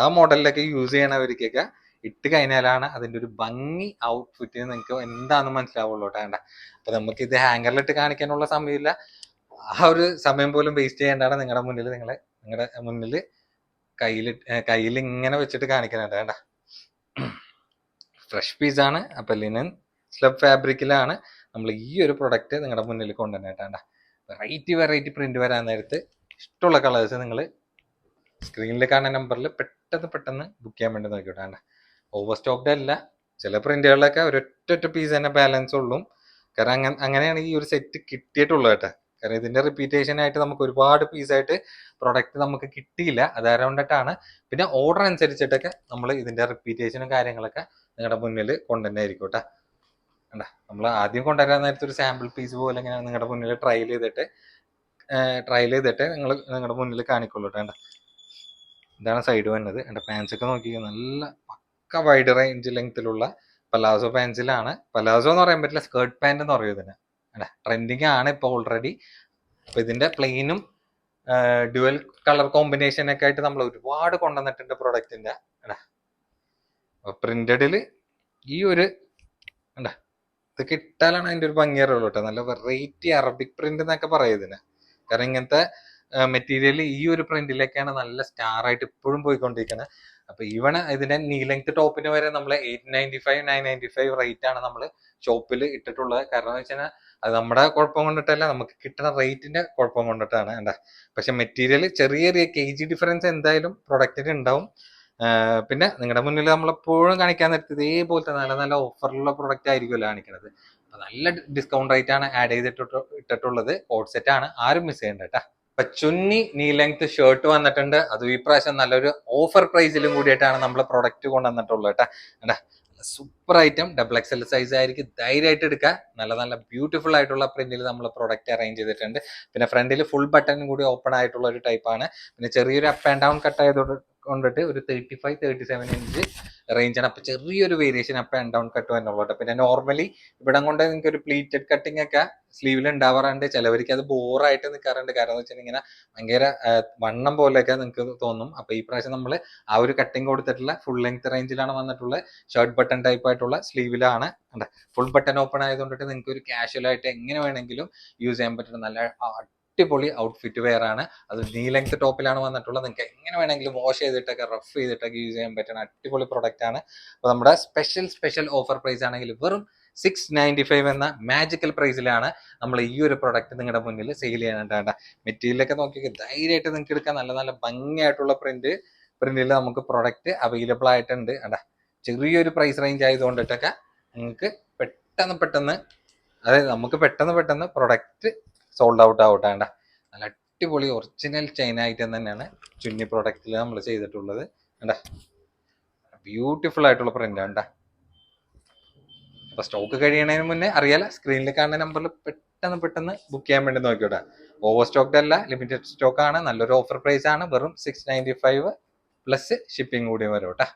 ആ മോഡലിലൊക്കെ യൂസ് ചെയ്യണവർക്കൊക്കെ ഇട്ട് കഴിഞ്ഞാലാണ് അതിന്റെ ഒരു ഭംഗി ഔട്ട്ഫിറ്റിന് നിങ്ങൾക്ക് എന്താണെന്ന് മനസ്സിലാവുള്ളൂ കേട്ടോ. അപ്പൊ നമുക്ക് ഇത് ഹാങ്കറിലിട്ട് കാണിക്കാനുള്ള സമയമില്ല. ആ ഒരു സമയം പോലും വേസ്റ്റ് ചെയ്യേണ്ടാണ് നിങ്ങളുടെ മുന്നിൽ കയ്യിൽ ഇങ്ങനെ വെച്ചിട്ട് കാണിക്കാനായിട്ട് വേണ്ട. ഫ്രഷ് പീസാണ്. അപ്പൊ ലിനൻ സ്ലബ് ഫാബ്രിക്കിലാണ് നമ്മൾ ഈ ഒരു പ്രൊഡക്റ്റ് നിങ്ങളുടെ മുന്നിൽ കൊണ്ടുവന്നിട്ടാണ്ട. വെറൈറ്റി പ്രിന്റ് വരാൻ നേരത്ത് ഇഷ്ടമുള്ള കളേഴ്സ് നിങ്ങൾ സ്ക്രീനിൽ കാണുന്ന നമ്പറിൽ പെട്ടെന്ന് ബുക്ക് ചെയ്യാൻ വേണ്ടി നോക്കിയിട്ടാണ്ട. ഓവർ സ്റ്റോക്ഡ് അല്ല. ചില പ്രിന്റുകളിലൊക്കെ ഒരൊറ്റ പീസ് തന്നെ ബാലൻസ് ഉള്ളൂ. കാരണം അങ്ങനെയാണ് ഈ ഒരു സെറ്റ് കിട്ടിയിട്ടുള്ളത് കേട്ടോ. കാരണം ഇതിന്റെ റിപ്പീറ്റേഷൻ ആയിട്ട് നമുക്ക് ഒരുപാട് പീസായിട്ട് പ്രൊഡക്റ്റ് നമുക്ക് കിട്ടിയില്ല, അതുകൊണ്ടിട്ടാണ്. പിന്നെ ഓർഡർ അനുസരിച്ചിട്ടൊക്കെ നമ്മൾ ഇതിന്റെ റിപ്പീറ്റേഷനും കാര്യങ്ങളൊക്കെ നിങ്ങളുടെ മുന്നിൽ കൊണ്ടുതന്നെയായിരിക്കും കേട്ടോ. കണ്ട, നമ്മൾ ആദ്യം കൊണ്ടുവരാൻ നേരത്തെ ഒരു സാമ്പിൾ പീസ് പോലെ ഇങ്ങനെ നിങ്ങളുടെ മുന്നിൽ ട്രയൽ ചെയ്തിട്ട് നിങ്ങൾ നിങ്ങളുടെ മുന്നിൽ കാണിക്കുള്ളൂ കേട്ടോ. കണ്ട, ഇതാണ് സൈഡ് വന്നത്. എൻ്റെ പാൻസ് ഒക്കെ നോക്കി, നല്ല പക്ക വൈഡ് റേഞ്ച് ലെങ്ത്തിലുള്ള പലാസോ പാൻസിലാണ്. പലാസോ എന്ന് പറയാൻ പറ്റില്ല, സ്കേർട്ട് പാൻറ് എന്ന് പറയും ഇതിന്. അല്ല, ട്രെൻഡിങ് ആണ് ഇപ്പോൾ ഓൾറെഡി. അപ്പൊ ഇതിന്റെ പ്ലെയിനും ഡ്യുവൽ കളർ കോമ്പിനേഷൻ ഒക്കെ ആയിട്ട് നമ്മൾ ഒരുപാട് കൊണ്ടുവന്നിട്ടുണ്ട് പ്രൊഡക്റ്റിന്റെ. പ്രിന്റഡില് ഈ ഒരു ഇത് കിട്ടാലാണ് അതിന്റെ ഒരു ഭംഗി അറിയുള്ളൂ കേട്ടോ. നല്ല വെറൈറ്റി അറബിക് പ്രിന്റ് എന്നൊക്കെ പറയും ഇതിന്. കാരണം ഇങ്ങനത്തെ മെറ്റീരിയൽ ഈ ഒരു പ്രിന്റിലേക്കാണ് നല്ല സ്റ്റാർ ആയിട്ട് ഇപ്പോഴും പോയിക്കൊണ്ടിരിക്കുന്നത്. അപ്പൊ ഈവൺ ഇതിന്റെ നീ ലെങ്ത് ടോപ്പിന് വരെ നമ്മൾ 895 995 റേറ്റ് ആണ് നമ്മൾ ഷോപ്പിൽ ഇട്ടിട്ടുള്ളത്. കാരണം എന്ന് വെച്ചാൽ അത് നമ്മുടെ കുഴപ്പം കൊണ്ടിട്ടല്ല, നമുക്ക് കിട്ടുന്ന റേറ്റിന്റെ കുഴപ്പം കൊണ്ടിട്ടാണ്. എന്താ, പക്ഷെ മെറ്റീരിയൽ ചെറിയ ചെറിയ KG ഡിഫറൻസ് എന്തായാലും പ്രൊഡക്റ്റിന് ഉണ്ടാവും. പിന്നെ നിങ്ങളുടെ മുന്നിൽ നമ്മളെപ്പോഴും കാണിക്കാൻ നേരത്തെ ഇതേപോലത്തെ നല്ല നല്ല ഓഫറിലുള്ള പ്രൊഡക്റ്റ് ആയിരിക്കുമല്ലോ കാണിക്കുന്നത്. അപ്പൊ നല്ല ഡിസ്കൗണ്ട് റേറ്റ് ആണ് ആഡ് ഇട്ടിട്ടുള്ളത്. കോഡ് സെറ്റ് ആണ്, ആരും മിസ് ചെയ്യണ്ട കേട്ടാ. അപ്പൊ ചുന്നി നീ ലെങ്ത് ഷർട്ട് വന്നിട്ടുണ്ട്. അതും ഈ പ്രാവശ്യം നല്ലൊരു ഓഫർ പ്രൈസിലും കൂടിയിട്ടാണ് നമ്മൾ പ്രൊഡക്റ്റ് കൊണ്ടുവന്നിട്ടുള്ളത് കേട്ടാ. എന്താ, സൂപ്പർ ഐറ്റം, XXL സൈസ് ആയിരിക്കും, ധൈര്യമായിട്ട് എടുക്കുക. നല്ല നല്ല ബ്യൂട്ടിഫുൾ ആയിട്ടുള്ള പ്രിന്റിൽ നമ്മൾ പ്രൊഡക്റ്റ് അറേഞ്ച് ചെയ്തിട്ടുണ്ട്. പിന്നെ ഫ്രണ്ടിൽ ഫുൾ ബട്ടൺ കൂടി ഓപ്പൺ ആയിട്ടുള്ള ഒരു ടൈപ്പാണ്. പിന്നെ ചെറിയൊരു അപ്പ് ആൻഡ് ഡൗൺ കട്ട് കൊണ്ടിട്ട് ഒരു 35-37 ഇഞ്ച് റേഞ്ചാണ്. അപ്പൊ ചെറിയൊരു variation up and down cut വന്നുള്ളൂ. പിന്നെ നോർമലി ഇവിടെ കൊണ്ട് നിങ്ങൾക്ക് ഒരു പ്ലീറ്റഡ് കട്ടിംഗ് ഒക്കെ സ്ലീവിൽ ഉണ്ടാവാറുണ്ട്. ചിലവർക്ക് അത് ബോറായിട്ട് നിൽക്കാറുണ്ട്. കാരണം എന്ന് വെച്ചാൽ ഇങ്ങനെ ഭയങ്കര വണ്ണം പോലെയൊക്കെ നിങ്ങൾക്ക് തോന്നും. അപ്പൊ ഈ പ്രാവശ്യം നമ്മൾ ആ ഒരു കട്ടിങ് കൊടുത്തിട്ടുള്ള ഫുൾ ലെങ്ത് റേഞ്ചിലാണ് വന്നിട്ടുള്ളത്. ഷർട്ട് ബട്ടൺ ടൈപ്പ് ആയിട്ടുള്ള സ്ലീവിലാണ്. ഫുൾ ബട്ടൺ ഓപ്പൺ ആയതുകൊണ്ടിട്ട് നിങ്ങൾക്ക് ഒരു കാഷ്വൽ ആയിട്ട് എങ്ങനെ വേണമെങ്കിലും യൂസ് ചെയ്യാൻ പറ്റുന്ന നല്ല അടിപൊളി ഔട്ട്ഫിറ്റ് വെയർ ആണ്. അത് നീ ലെങ്ത് ടോപ്പിലാണ് വന്നിട്ടുള്ളത്. നിങ്ങൾക്ക് എങ്ങനെ വേണമെങ്കിലും വാഷ് ചെയ്തിട്ടൊക്കെ റഫ് ചെയ്തിട്ടൊക്കെ യൂസ് ചെയ്യാൻ പറ്റുന്ന അടിപൊളി പ്രൊഡക്റ്റ് ആണ്. അപ്പൊ നമ്മുടെ സ്പെഷ്യൽ ഓഫർ പ്രൈസ് ആണെങ്കിൽ വെറും 695 എന്ന മാജിക്കൽ പ്രൈസിലാണ് നമ്മൾ ഈ ഒരു പ്രൊഡക്റ്റ് നിങ്ങളുടെ മുന്നിൽ സെയിൽ ചെയ്യാനായിട്ടാണ്. മെറ്റീരിയലൊക്കെ നോക്കി ധൈര്യമായിട്ട് നിങ്ങൾക്ക് എടുക്കാൻ. നല്ല നല്ല ഭംഗിയായിട്ടുള്ള പ്രിന്റിൽ നമുക്ക് പ്രൊഡക്റ്റ് അവൈലബിൾ ആയിട്ടുണ്ട്. ചെറിയൊരു പ്രൈസ് റേഞ്ച് ആയതുകൊണ്ടിട്ടൊക്കെ നിങ്ങൾക്ക് പെട്ടെന്ന് അതായത് നമുക്ക് പെട്ടെന്ന് പ്രൊഡക്റ്റ് സോൾഡ് ഔട്ട് ആവട്ടെ. നല്ല അടിപൊളി ഒറിജിനൽ ചൈന ഐറ്റം തന്നെയാണ് ചുന്നി പ്രൊഡക്റ്റിൽ നമ്മൾ ചെയ്തിട്ടുള്ളത്. ബ്യൂട്ടിഫുൾ ആയിട്ടുള്ള പ്രിന്റ് ആണ്. അപ്പൊ സ്റ്റോക്ക് കഴിയണതിന് മുന്നേ അറിയാലോ, സ്ക്രീനിൽ കാണുന്ന നമ്പറിൽ പെട്ടെന്ന് ബുക്ക് ചെയ്യാൻ വേണ്ടി നോക്കിയോട്ടെ. ഓവർ സ്റ്റോക്ക്ഡ് അല്ല, ലിമിറ്റഡ് സ്റ്റോക്ക് ആണ്. നല്ലൊരു ഓഫർ പ്രൈസ് ആണ്. വെറും 695 പ്ലസ് ഷിപ്പിംഗ് കൂടി വരും കേട്ടോ.